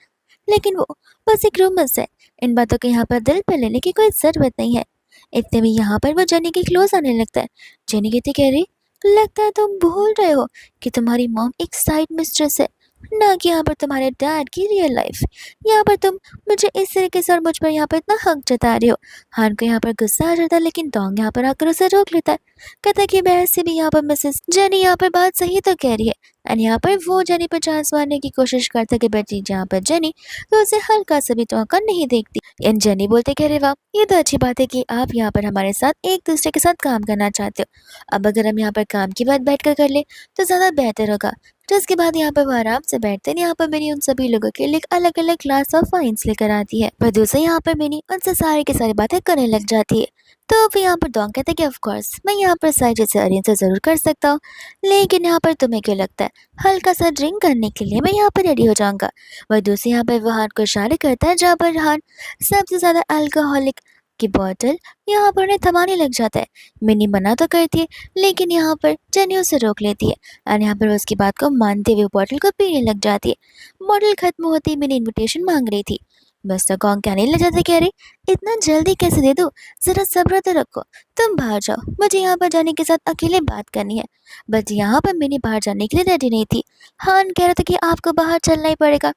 लेकिन वो बस एक रूमर्स है, इन बातों को यहाँ पर दिल पे लेने की कोई ज़रूरत नहीं है। इतने में यहाँ पर वो जेनी के क्लोज आने लगता है। जेनी कहती, कह रही, लगता है तुम भूल रहे हो कि तुम्हारी मॉम एक साइड मिस्ट्रेस है, ना कि यहाँ पर तुम्हारे डैड की रियल लाइफ। यहाँ पर तुम मुझे इस तरीके से और मुझ पर यहाँ पर इतना हक जता रहे हो। हान को यहाँ पर गुस्सा आ जाता है, लेकिन डोंग यहाँ पर आकर उसे रोक लेता है। कहता है कि वैसे भी यहाँ पर मिसेस जेनी यहाँ पर बात सही तो कह रही है। एंड यहाँ पर वो जेनी पर चांस मारने की कोशिश करता है कि बेटी जहाँ पर जेनी तो उसे हल्का सा भी टोका नहीं देखती। एंड जेनी बोलते, कह रहे वाह, ये तो अच्छी बात है कि आप यहाँ पर हमारे साथ एक दूसरे के साथ काम करना चाहते हो। अब अगर हम यहाँ पर काम की बात बैठ कर ले तो ज़्यादा बेहतर होगा। जिसके बाद यहाँ पर वो आराम से बैठते हैं। यहाँ पर मेरी उन सभी लोगों के लिए अलग अलग क्लास ऑफ वाइन्स लेकर आती है। पर दूसरे यहाँ पर मेरी उनसे सारी की सारी बातें करने लग जाती है। तो फिर यहाँ पर डोंग कहते हैं कि ऑफ कोर्स मैं यहाँ पर सारी चीज़ें अरेंज तो ज़रूर कर सकता हूँ, लेकिन यहाँ पर तुम्हें क्यों लगता है हल्का सा ड्रिंक करने के लिए मैं यहाँ पर रेडी हो जाऊँगा। वह दूसरी यहाँ पर वो हान को इशारे करता है, जहाँ पर हान सबसे ज़्यादा अल्कोहलिक की बॉटल यहाँ पर उन्हें थमाने लग जाता है। मिनी मना तो करती है, लेकिन यहाँ पर जेनी उसे रोक लेती है और यहाँ पर उसकी बात को मानते हुए बॉटल को पीने लग जाती है। बॉटल खत्म होती ही मिनी इनविटेशन मांग रही थी। मिस्टर कॉन्ग कहने लग जाते, कह रहे, इतना जल्दी कैसे दे दूँ, ज़रा सब्र तो रखो, तुम बाहर जाओ, मुझे यहाँ पर जाने के साथ अकेले बात करनी है। बट यहाँ पर मिनी बाहर जाने के लिए रेडी नहीं थी। हान कह रहा था कि आपको बाहर चलना ही पड़ेगा।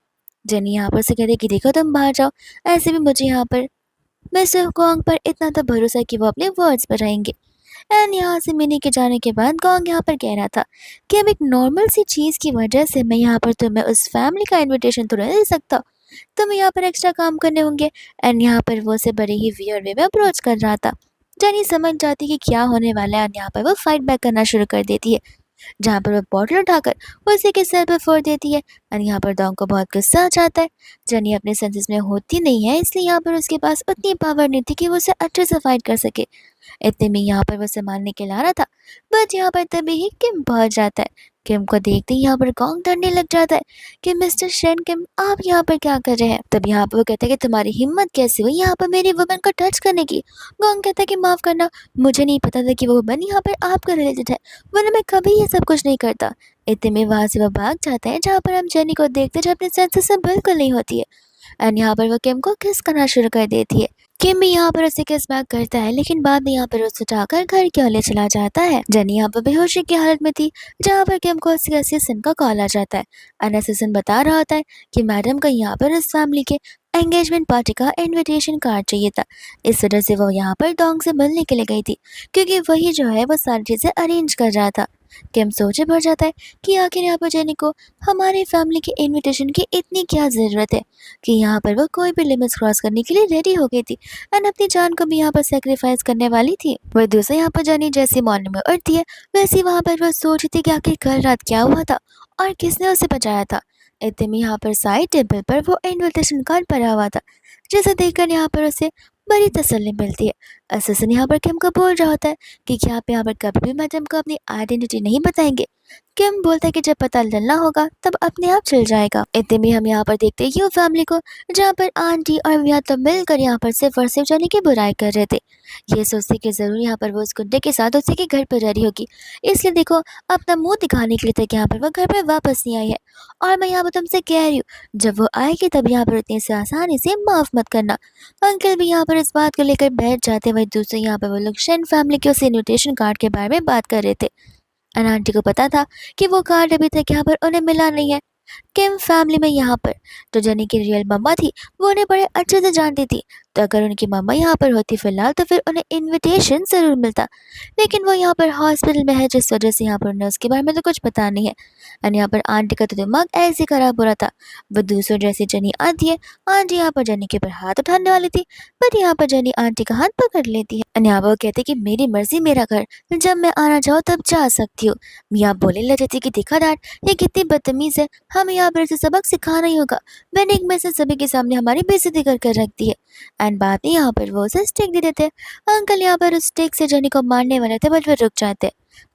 जेनी यहाँ पर से कह रही कि देखो तुम बाहर जाओ, ऐसे भी मुझे यहाँ पर मिस्टर कॉन्ग पर इतना तो भरोसा है कि वो अपने वर्ड्स पर रहेंगे। एंड यहाँ से मिनी के जाने के बाद कॉन्ग यहाँ पर कह रहा था कि अब एक नॉर्मल सी चीज़ की वजह से मैं यहाँ पर तुम्हें उस फैमिली का इनविटेशन तो नहीं दे सकता, तुम्हें यहाँ पर एक्स्ट्रा काम करने होंगे। एंड यहाँ पर वो से बड़े ही वियर वे में अप्रोच कर रहा था। जेनी समझ जाती कि क्या होने वाला है और यहाँ पर वो फाइट बैक करना शुरू कर देती है, जहाँ पर वो बॉटल उठाकर उसी के सर पर फोड़ देती है। और यहाँ पर डोंग को बहुत गुस्सा आ जाता है। जेनी अपने सेंसेस में होती नहीं है, इसलिए यहाँ पर उसके पास उतनी पावर नहीं थी कि वो उसे अच्छे से फाइट कर सके। इतने में यहाँ पर वो उसे मारने के ला रहा था, बट यहाँ पर तभी ही किम पहुंच जाता है। किम को देखते ही यहाँ पर कॉन्ग डरने लग जाता है कि मिस्टर शेन किम, आप यहाँ पर क्या कर रहे हैं। तब यहाँ पर वो कहता है कि तुम्हारी हिम्मत कैसी हुई यहाँ पर मेरी वुमन को टच करने की। कॉन्ग कहता है कि माफ़ करना, मुझे नहीं पता था कि वो वुमन यहाँ पर आपका रिलेटेड है, वरना मैं कभी ये सब कुछ नहीं करता। इतने में वहाँ से वो भाग जाता है, जहाँ पर हम जेनी को देखते जो अपने सेंसेस से बिल्कुल नहीं होती है। एंड यहाँ पर वो किम को किस करना शुरू कर देती है। किम भी यहाँ पर उसे किस बैक करता है, लेकिन बाद में यहाँ पर उसे उठाकर घर के ओर ले चला जाता है। जेनी यहाँ पर बेहोशी की हालत में थी, जहाँ पर किम को उसके असिस्टेंट का कॉल आ जाता है। असिस्टेंट बता रहा होता है कि मैडम को यहाँ पर इस फैमिली के एंगेजमेंट पार्टी का इनविटेशन कार्ड चाहिए था। इस वजह से वो यहाँ पर डोंग से मिलने के लिए गई थी, क्योंकि वही जो है वो सारी चीज़ें अरेंज कर रहा था। किम सोचे भर जाता है कि आखिर यहाँ पर जेनी को हमारी फैमिली के इनविटेशन की इतनी क्या ज़रूरत है कि यहाँ पर वो कोई भी लिमिट्स क्रॉस करने के लिए रेडी हो गई थी एंड अपनी जान को भी यहाँ पर सेक्रीफाइस करने वाली थी। वह दूसरे यहाँ पर जेनी जैसी मॉर्निंग में उठती है, वैसे वहाँ पर वह सोच रही थी कि आखिर कल रात क्या हुआ था और किसने उसे बचाया था। इतने में यहाँ पर साइड टेबल पर वो इनविटेशन कार्ड पड़ा हुआ था, जिसे देखकर यहाँ पर उसे बड़ी तसल्ली मिलती है। असिस्टेंट यहाँ पर किम को बोल रहा होता है कि क्या आप यहाँ पर कभी भी मैडम को अपनी आइडेंटिटी नहीं बताएंगे। किम बोलता है कि जब पता चलना होगा तब अपने आप चल जाएगा। इतने में हम यहाँ पर देखते हैं यूं फैमिली को, जहाँ पर आंटी और मियाँ तो मिलकर यहाँ पर सिर्फ और सिर्फ जाने की बुराई कर रहे थे। ये सोचते कि जरूर यहाँ पर वो उस गुंडे के साथ उसी के घर पर रह रही होगी, इसलिए देखो अपना मुंह दिखाने के लिए तक यहाँ पर वो घर पर वापस नहीं आई है। और मैं यहाँ पर तुमसे कह रही हूँ जब वो आएगी तब यहाँ पर इतनी से आसानी से माफ़ मत करना। अंकल भी यहाँ पर इस बात को लेकर बैठ जाते, वही दूसरे यहाँ पर वो लोग शेन फैमिली के उस इन्विटेशन कार्ड के बारे में बात कर रहे थे। और आंटी को पता था कि वो कार्ड अभी तक यहाँ पर उन्हें मिला नहीं है। किम फैमिली में यहाँ पर जो जेनी की रियल मम्मा थी वो उन्हें बड़े अच्छे से जानती थी। तो अगर उनकी मम्मा यहाँ पर होती फिलहाल तो फिर उन्हें इनविटेशन ज़रूर मिलता। लेकिन वो यहाँ पर हॉस्पिटल में है जिस वजह से यहाँ पर उन्हें उसके बारे में तो कुछ पता नहीं है। एंड यहाँ पर आंटी का तो दिमाग ऐसे ही खराब हो रहा था। वो दूसरों जैसी जेनी आती है, आंटी यहाँ पर जेनी के ऊपर हाथ उठाने वाली थी, बट यहाँ पर जेनी आंटी का हाथ पकड़ लेती है। एंड यहाँ पर वो कहते कि मेरी मर्जी मेरा घर, जब मैं आना चाहूँ तब जा सकती हूँ। मियाँ बोलने लगे थे कि देखा डैड, ये कितनी बदतमीज है, हमें यहाँ पर इसे सबक सिखाना ही होगा। मैंने एक मैसेज सभी के सामने हमारी बेइज्जती कर कर रख दी है। एंड बाद में यहाँ पर वो उसे स्टिक दे देते। अंकल यहाँ पर उस स्टिक से जेनी को मारने वाले थे, बट वो रुक जाते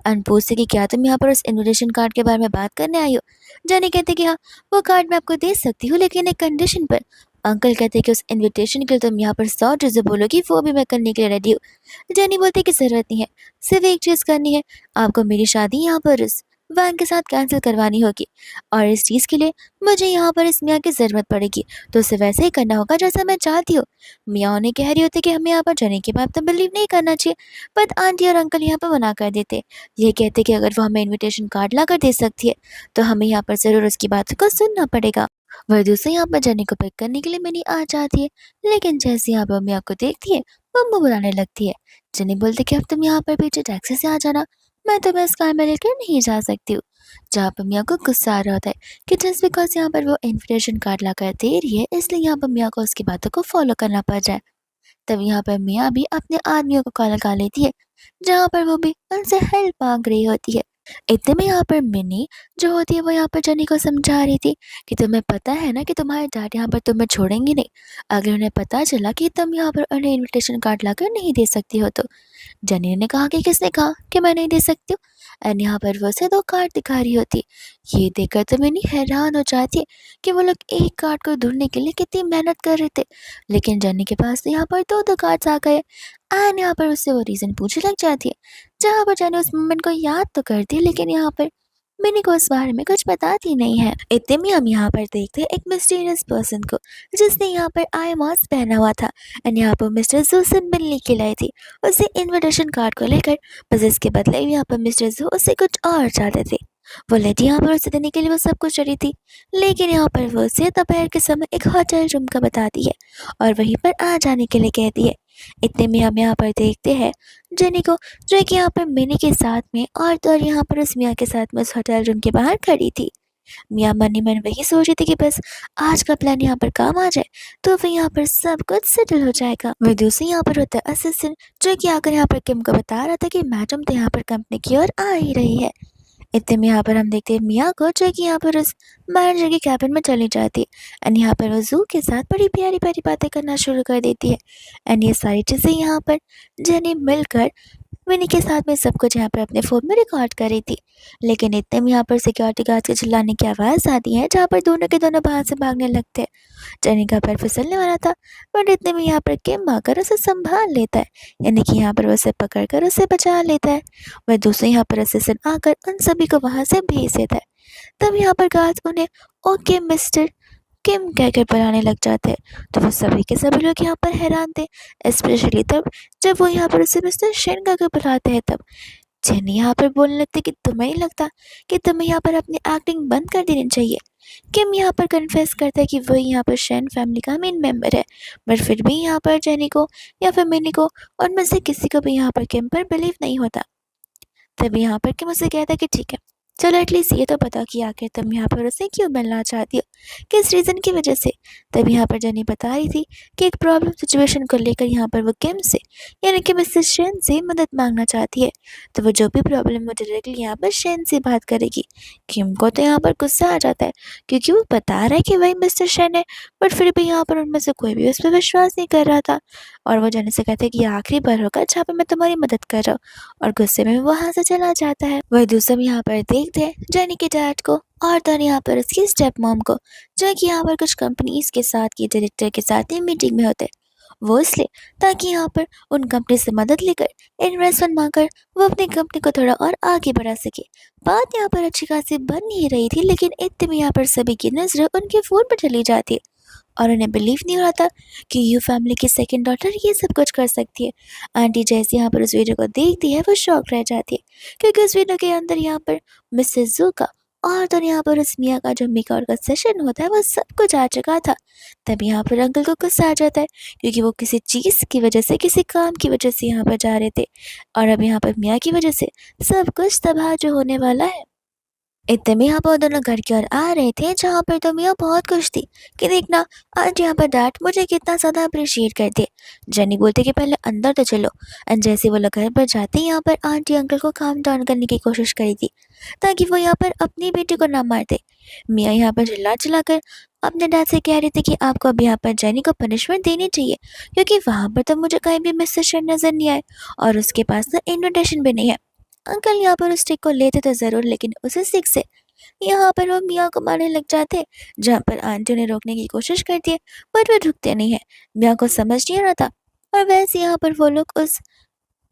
एंड पूछते कि क्या तुम यहाँ पर उस इनविटेशन कार्ड के बारे में बात करने आई हो। जेनी कहते कि हाँ, वो कार्ड मैं आपको दे सकती हूँ लेकिन एक कंडीशन पर। अंकल कहते कि उस इनविटेशन के लिए तुम यहाँ पर 100 चीज़ें बोलोगी, वो भी मैं करने के लिए रेडी हूँ। जेनी बोलती कि ज़रूरत नहीं है, सिर्फ एक चीज़ करनी है, आपको मेरी शादी यहाँ पर उस वैन के साथ कैंसिल करवानी होगी, और इस चीज़ के लिए मुझे यहाँ पर इस मियाँ की ज़रूरत पड़ेगी, तो उसे वैसे ही करना होगा जैसा मैं चाहती हूँ। मियाँ उन्हें कह रही होती कि हमें यहाँ पर जेनी की बात तो बिलीव नहीं करना चाहिए, बट आंटी और अंकल यहाँ पर मना कर देते। ये कहते कि अगर वो हमें इनविटेशन कार्ड ला कर दे सकती है तो हमें यहाँ पर ज़रूर उसकी बात को सुनना पड़ेगा। वह दूसरे यहाँ पर जेनी को पिक करने के लिए मिनी आ जाती है, लेकिन जैसे यहाँ पर मियाँ को देखती है मम्मा बुलाने लगती है। जेनी बोलती कि अब तुम यहाँ पर पीछे टैक्सी से आ जाना, मैं तुम्हें इस कार में लेकर नहीं जा सकती हूँ। जहाँ पर मियाँ को गुस्सा आ रहा होता है कि जस्ट बिकॉज यहाँ पर वो इन्विटेशन कार्ड ला कर दे रही है इसलिए यहाँ पर मियाँ को उसकी बातों को फॉलो करना पड़ जाए। तब यहाँ पर मियाँ भी अपने आदमियों को कॉल लगा लेती है, जहाँ पर वो भी उनसे हेल्प मांग रही होती है। इतने में यहाँ पर मिनी जो होती है वो यहाँ पर जेनी को समझा रही थी कि तुम्हें पता है ना कि तुम्हारे डैड यहाँ पर तुम्हें छोड़ेंगे नहीं, अगर उन्हें पता चला कि तुम यहाँ पर उन्हें इनविटेशन कार्ड लाकर नहीं दे सकती हो तो। जेनी ने कहा कि किसने कहा कि मैं नहीं दे सकती हूँ। एंड यहाँ पर वो उसे 2 कार्ड दिखा रही होती। ये देखकर तो मिनी हैरान हो जाती है कि वो लोग एक कार्ड को ढूंढने के लिए कितनी मेहनत कर रहे थे, लेकिन जेनी के पास तो यहाँ पर 2-2 कार्ड्स आ गए। एंड यहाँ पर उससे वो रीज़न पूछने लग जाती है, जहाँ पर जेनी उस मोमेंट को याद तो करती है लेकिन यहाँ पर मिनी को इस बारे में कुछ बताती नहीं है। इतने में हम यहाँ पर देखते हैं एक मिस्टीरियस पर्सन को जिसने यहाँ पर आई मास्क पहना हुआ था। एंड यहाँ पर मिस्टर जू से मिलने के लिए थी उसे इनविटेशन कार्ड को लेकर, बस इसके बदले यहाँ पर मिस्टर जू उससे कुछ और चाहते थे। वो लेडी यहाँ पर उसे देने के लिए वो सब कुछ रेडी थी, लेकिन यहाँ पर वो उसे दोपहर के समय एक होटल रूम का बताती है और वहीं पर आ जाने के लिए कहती है। इतने में हम यहाँ पर देखते हैं जेनी को, जो कि यहाँ पर मिनी के साथ में और यहाँ पर उस मियाँ के साथ में उस होटल रूम के बाहर खड़ी थी। मियाँ मन ही मन वही सोच रही थी कि बस आज का प्लान यहाँ पर काम आ जाए तो फिर यहाँ पर सब कुछ सेटल हो जाएगा। वह दूसरी यहाँ पर होता है असिस्टेंट, जो कि आकर यहाँ पर किम को बता रहा था कि मैडम तो यहाँ पर कंपनी की ओर आ ही रही है। इतने में यहाँ पर हम देखते हैं मियाँ को, जो कि यहाँ पर उस मैनेजर के कैबिन में चली जाती है। एंड यहाँ पर वो जू के साथ बड़ी प्यारी प्यारी बातें करना शुरू कर देती है। एंड ये सारी चीज़ें यहाँ पर जेनी मिलकर विनी के साथ में सब कुछ यहाँ पर अपने फ़ोन में रिकॉर्ड कर रही थी। लेकिन इतने में यहाँ पर सिक्योरिटी गार्ड के चिल्लाने की आवाज़ आती है, जहाँ पर दोनों के दोनों बाहर से भागने लगते हैं। जेनी का पैर फिसलने वाला था, बट इतने में यहाँ पर किम आकर उसे संभाल लेता है, यानी कि यहाँ पर उसे पकड़ कर उसे बचा लेता है। वह दूसरे यहाँ पर असिस्टेंट आकर उन सभी को वहाँ से भेज देता है। तब यहाँ पर गार्ड उन्हें ओके मिस्टर किम कहकर बुलाने लग जाते हैं। तो वो सभी के सभी लोग यहाँ पर हैरान थे, स्पेशली तब जब वो यहाँ पर उसे मिस्टर शेन कहकर बुलाते हैं। तब जेनी यहाँ पर बोलने लगती कि तुम्हें नहीं लगता कि तुम्हें यहाँ पर अपनी एक्टिंग बंद कर देनी चाहिए। किम यहाँ पर कन्फेस करता है कि वो यहाँ पर शेन फैमिली का मेन मेंबर है, बट फिर भी यहाँ पर जेनी को या फिर मिनी को उनमें से किसी को भी यहाँ पर किम पर बिलीव नहीं होता। तभी यहाँ पर किम उसे कहता है कि ठीक है, चलो एटलीस्ट ये तो पता कि आखिर तुम यहाँ पर उसे क्यों मिलना चाहती हो, किस रीज़न की वजह से। तब यहाँ पर जेनी बता रही थी कि एक प्रॉब्लम सिचुएशन को लेकर यहाँ पर वो किम से यानी कि मिस्टर शेन से मदद मांगना चाहती है। तो वो जो भी प्रॉब्लम वो डायरेक्टली यहाँ पर शेन से बात करेगी। किम को तो यहाँ पर गुस्सा आ जाता है क्योंकि वो बता रहा है कि वही मिस्टर शेन है, बट फिर भी यहाँ पर उनमें से कोई भी उस पर विश्वास नहीं कर रहा था। और वो जेनी से कहते हैं कि ये आखिरी बार होगा जहाँ पर मैं तुम्हारी मदद कर रहा हूँ, और गुस्से में वहाँ से चला जाता है। वह दूसरा यहाँ पर देखते हैं जेनी के डैड को और तो यहाँ पर उसकी स्टेप मॉम को, जो कि यहाँ पर कुछ कंपनीज के साथ की डायरेक्टर के साथ ही मीटिंग में होते हैं। वो इसलिए ताकि यहाँ पर उन कंपनी से मदद लेकर इन्वेस्टमेंट मांगकर वो अपनी कंपनी को थोड़ा और आगे बढ़ा सके। बात यहाँ पर अच्छी खासी बन ही रही थी, लेकिन इतने में यहाँ पर सभी की नजर उनके फ़ोन पर चली जाती है और उन्हें बिलीव नहीं हो रहा था कि यू फैमिली की सेकंड डॉटर ये सब कुछ कर सकती है। आंटी जैसे यहाँ पर उस वीडियो को देखती है वो शॉक रह जाती है, क्योंकि उस वीडियो के अंदर यहाँ पर मिसेस जू का और तो यहाँ पर उस मियाँ का जो मेकआउट का सेशन होता है वो सब कुछ आ चुका था। तब यहाँ पर अंकल को गुस्सा आ जाता है क्योंकि वो किसी चीज़ की वजह से, किसी काम की वजह से यहाँ पर जा रहे थे और अब यहाँ पर मियाँ की वजह से सब कुछ तबाह जो होने वाला है। इतने में यहाँ पर वो दोनों घर की ओर आ रहे थे जहाँ पर तो मियाँ बहुत खुश थी कि देखना आज यहाँ पर डैड मुझे कितना ज़्यादा अप्रिशिएट करते हैं। जेनी बोलते कि पहले अंदर तो चलो। एंड जैसे वो लोग घर पर जाते ही यहाँ पर आंटी अंकल को काम डाउन करने की कोशिश करी थी ताकि वो यहाँ पर अपनी बेटी को ना मारते। मियाँ यहाँ पर चिल्ला चिल्ला कर अपने डैड से कह रही थी कि आपको अब यहाँ पर जेनी को पनिशमेंट देनी चाहिए क्योंकि वहाँ पर तो मुझे कहीं भी मिस्टर शेर नज़र नहीं आए और उसके पास तो इन्विटेशन भी नहीं है। अंकल यहाँ पर उस स्टिक को लेते तो ज़रूर लेकिन उसी स्टिक से यहाँ पर वो मियाँ को मारने लग जाते जहाँ पर आंटी उन्हें रोकने की कोशिश करती है बट वो रुकते नहीं है। मियाँ को समझ नहीं आ रहा था और वैसे यहाँ पर वो लोग उस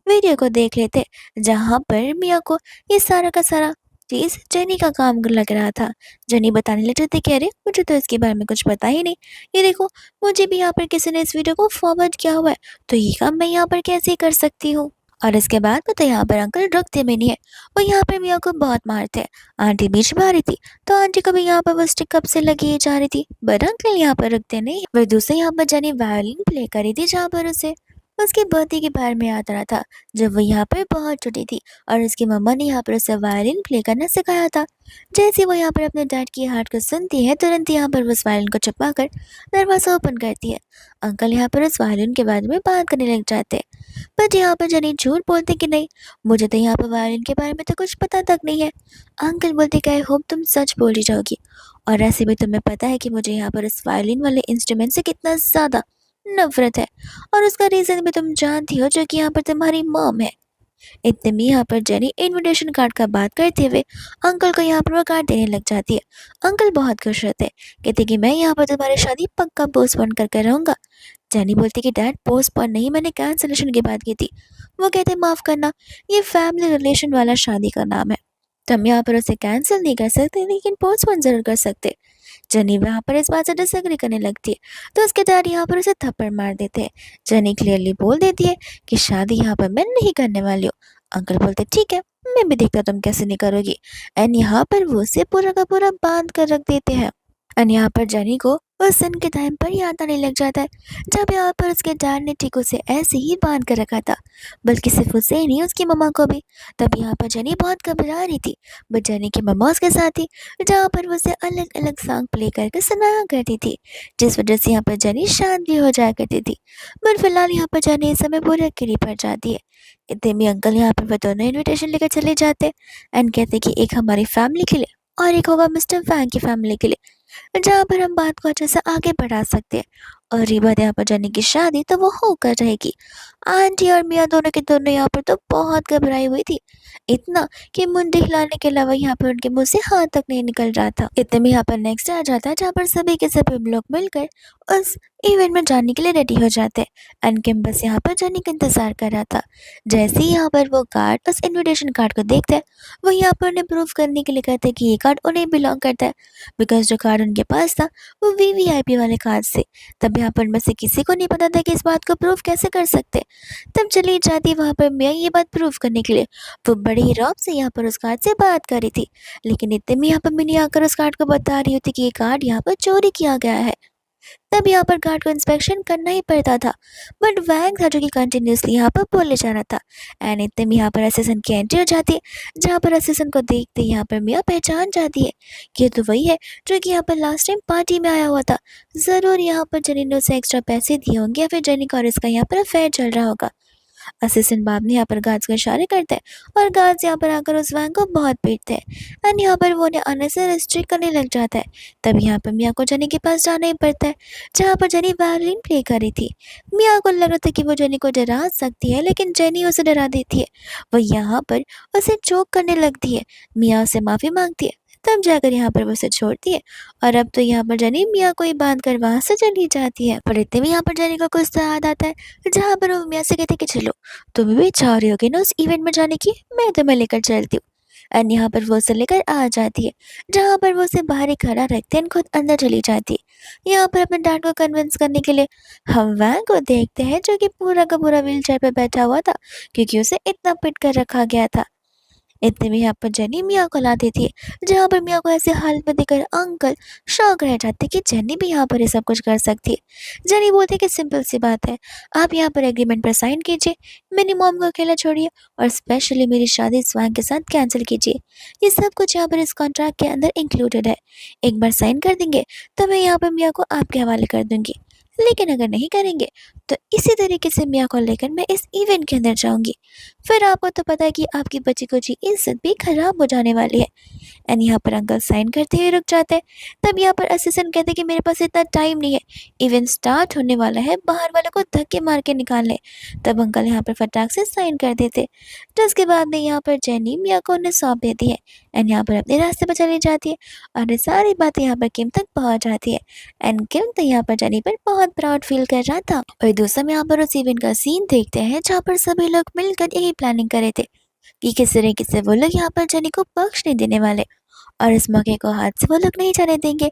वीडियो को देख लेते जहाँ पर मियाँ को ये सारा का सारा चीज़ जेनी का काम लग रहा था। जेनी बताने लग जाती कि अरे मुझे तो इसके बारे में कुछ पता ही नहीं, ये देखो मुझे भी यहाँ पर किसी ने इस वीडियो को फॉरवर्ड किया हुआ है तो ये काम मैं यहाँ पर कैसे कर सकती हूँ। और इसके बाद में तो यहाँ पर अंकल रुकते भी नहीं है, वो यहाँ पर मियाँ को बहुत मारते हैं। आंटी बीच में आ रही थी तो आंटी को भी यहाँ पर वो स्टिक कब से लगी जा रही थी बट अंकल यहाँ पर रुकते नहीं। वह दूसरे यहाँ पर जेनी वायलिन प्ले करी थी जहाँ पर उसे उसके बर्थडे के बारे में याद आ रहा था जब वो यहाँ पर बहुत छोटी थी और उसकी मम्मा ने यहाँ पर उसे वायलिन प्ले करना सिखाया था। जैसे वो यहाँ पर अपने डैड की हार्ट को सुनती है तुरंत यहाँ पर उस वायलिन को छुपा कर दरवाजा ओपन करती है। अंकल यहाँ पर उस वायलिन के बारे में बात करने लग जाते हैं बट यहाँ पर जनी झूठ बोलते कि नहीं मुझे तो यहाँ पर वायलिन के बारे में तो कुछ पता तक नहीं है। अंकल बोलते कि आई होप तुम सच बोल ही जाओगी और ऐसे भी तुम्हें पता है कि मुझे यहाँ पर इस वायलिन वाले इंस्ट्रूमेंट से कितना ज़्यादा नफरत है और उसका रीज़न भी तुम जानती हो जो कि यहाँ पर तुम्हारी मॉम है। इतने में यहाँ पर जेनी इनविटेशन कार्ड का बात करते हुए अंकल को यहाँ पर वो कार्ड देने लग जाती है। अंकल बहुत खुश रहते हैं, कहते कि मैं यहाँ पर तुम्हारी शादी पक्का पोस्टपोन करके रहूँगा। जेनी बोलती कि डैड पोस्टपोन नहीं, मैंने कैंसिलेशन की बात की थी। वो कहते माफ़ करना, ये फैमिली रिलेशन वाला शादी का नाम है तो हम यहाँ पर उसे कैंसिल नहीं कर सकते लेकिन पोस्टपोन ज़रूर कर सकते। जनी वहाँ पर इस बात से डिसएग्री करने लगती है तो उसके डैड यहाँ पर उसे थप्पड़ मार देते हैं। जनी क्लियरली बोल देती है कि शादी यहाँ पर मैं नहीं करने वाली हूँ। अंकल बोलते ठीक है मैं भी देखता तुम कैसे नहीं करोगी एंड यहाँ पर वो उसे पूरा का पूरा बांध कर रख देते हैं। एंड यहाँ पर जनी को उस दिन के टाइम पर याद आने लग जाता है जब यहाँ पर उसके डैड ने ठीक उसे ऐसे ही बांध कर रखा था, बल्कि सिर्फ उसे ही नहीं उसकी मम्मा को भी। तब यहाँ पर जनी बहुत घबरा रही थी बट जनी की मम्मा उसके साथ थी जहाँ पर वो उसे अलग अलग सॉन्ग प्ले करके सुनाया करती थी जिस वजह से यहाँ पर जनी शांत भी हो जाया करती थी। बट फिलहाल यहाँ पर जनी इस समय पूरे अकेली पड़ जाती है। इतने में अंकल यहाँ पर वो दोनों इन्विटेशन लेकर चले जाते एंड कहते कि एक हमारी फैमिली के लिए और एक होगा मिस्टर वैंग की फैमिली के लिए जहाँ पर हम बात को अच्छे से आगे बढ़ा सकते हैं। और रही बात यहाँ पर जाने की शादी तो वो होकर रहेगी। आंटी और मियाँ दोनों के दोनों यहाँ पर तो बहुत घबराई हुई थी, इतना कि मुंडी हिलाने के अलावा यहाँ पर उनके मुंह से हाथ तक नहीं निकल रहा था। इतने में यहाँ पर नेक्स्ट आ जाता है जहाँ पर सभी के सभी लोग मिलकर उस इवेंट में जाने के लिए रेडी हो जाते हैं एंड कैंपस यहाँ पर जाने का इंतजार कर रहा था। जैसे ही यहाँ पर वो गार्ड उस इन्विटेशन कार्ड को देखते हैं वो यहाँ पर उन्हें प्रूव करने के लिए कहते हैं कि ये कार्ड उन्हें बिलोंग करता है बिकॉज जो कार्ड उनके पास था वो वीवीआईपी वाले कार्ड से। तब यहाँ पर में से किसी को नहीं पता था कि इस बात को प्रूव कैसे कर सकते। तब चली जाती वहाँ पर मैं ये बात प्रूव करने के लिए, वो बड़े ही रौब से यहाँ पर उस कार्ड से बात कर रही थी लेकिन इतने में यहाँ पर मिनी आकर उस कार्ड को बता रही होती कि ये कार्ड यहाँ पर चोरी किया गया है। तब यहाँ पर गार्ड को इंस्पेक्शन करना ही पड़ता था बट वैंग था जो कि कंटिन्यूसली यहाँ पर बोले जा रहा था एंड इतने में यहाँ पर असिस्टेंट की एंट्री हो जाती है जहाँ पर असिस्टेंट को देखते ही यहाँ पर मियाँ पहचान जाती है कि ये तो वही है जो कि यहाँ पर लास्ट टाइम पार्टी में आया हुआ था। ज़रूर यहाँ पर जेनी ने उसे एक्स्ट्रा पैसे दिए होंगे या फिर जेनी का और इसका यहाँ पर अफेयर चल रहा होगा। असिस्टेंट बाब ने यहाँ पर गार्ड्स को इशारे करते हैं और गार्ड्स यहाँ पर आकर उस वैन को बहुत पीटते हैं एंड यहाँ पर वो उन्हें आने से रिस्ट्रिक्ट करने लग जाता है। तब यहाँ पर मियाँ को जनी के पास जाना ही पड़ता है जहाँ पर जनी वायलिन प्ले कर रही थी। मियाँ को लग रहा था कि वो जनी को डरा सकती है लेकिन जनी उसे डरा देती है, वो यहाँ पर उसे चोक करने लगती है। मियाँ उसे माफ़ी मांगती है तब जाकर यहाँ पर वो उसे छोड़ती है और अब तो यहाँ पर जनी मियाँ को ही बांध कर वहाँ से चली जाती है। पर इतने में यहाँ पर जनी को कुछ तो याद आता है जहाँ पर वो मियाँ से कहते कि चलो तुम भी चाह रही होगी ना उस इवेंट में जाने की, मैं तुम्हें लेकर चलती हूँ। एंड यहाँ पर वो उसे लेकर आ जाती है जहाँ पर वो उसे बाहर ही खड़ा रखते हैं, खुद अंदर चली जाती है। यहाँ पर अपने डैड को कन्विंस करने के लिए हम वैन को देखते हैं जो कि पूरा का पूरा व्हील चेयर पर बैठा हुआ था क्योंकि उसे इतना पिट कर रखा गया था। इतने में यहाँ पर जेनी मिया को ला देती है, जहाँ पर मिया को ऐसे हालत में देखकर अंकल शौक रह जाते कि जेनी भी यहाँ पर ये सब कुछ कर सकती है। जेनी बोलती है कि सिंपल सी बात है, आप यहाँ पर एग्रीमेंट पर साइन कीजिए, मेरी मॉम को अकेला छोड़िए और स्पेशली मेरी शादी स्वैग के साथ कैंसिल कीजिए। ये सब कुछ यहाँ पर इस कॉन्ट्रैक्ट के अंदर इंक्लूडेड है। एक बार साइन कर देंगे तो मैं यहाँ पर मिया को आपके हवाले कर दूंगी, लेकिन अगर नहीं करेंगे तो इसी तरीके से मिया को लेकर मैं इस इवेंट के अंदर जाऊंगी। फिर आपको तो पता है कि आपकी बची कुची इज्जत भी खराब हो जाने वाली है। एंड यहाँ पर अंकल साइन करते हुए रुक जाते हैं। तब यहाँ पर असिस्टेंट कहते हैं कि मेरे पास इतना टाइम नहीं है, इवेंट स्टार्ट होने वाला है, बाहर वालों को धक्के मार के निकाल ले। तब अंकल यहाँ पर फटाक से साइन कर देते। तो उसके बाद में यहाँ पर जेनी मिया को उन्हें सौंप देती है एंड यहाँ पर अपने रास्ते पर चली जाती है और ये सारी बातें यहाँ पर किम तक पहुँच जाती है। एंड किम तो यहाँ पर जेनी पर बहुत प्राउड फील कर रहा था। और दूसरा में यहाँ पर उस इवेंट का सीन देखते हैं जहाँ पर सभी लोग मिलकर यही प्लानिंग कर रहे थे कि किस तरीके से वो लोग यहाँ पर जेनी को बख्श नहीं देने वाले और इस मौके को हाथ से वो लोग नहीं जाने देंगे।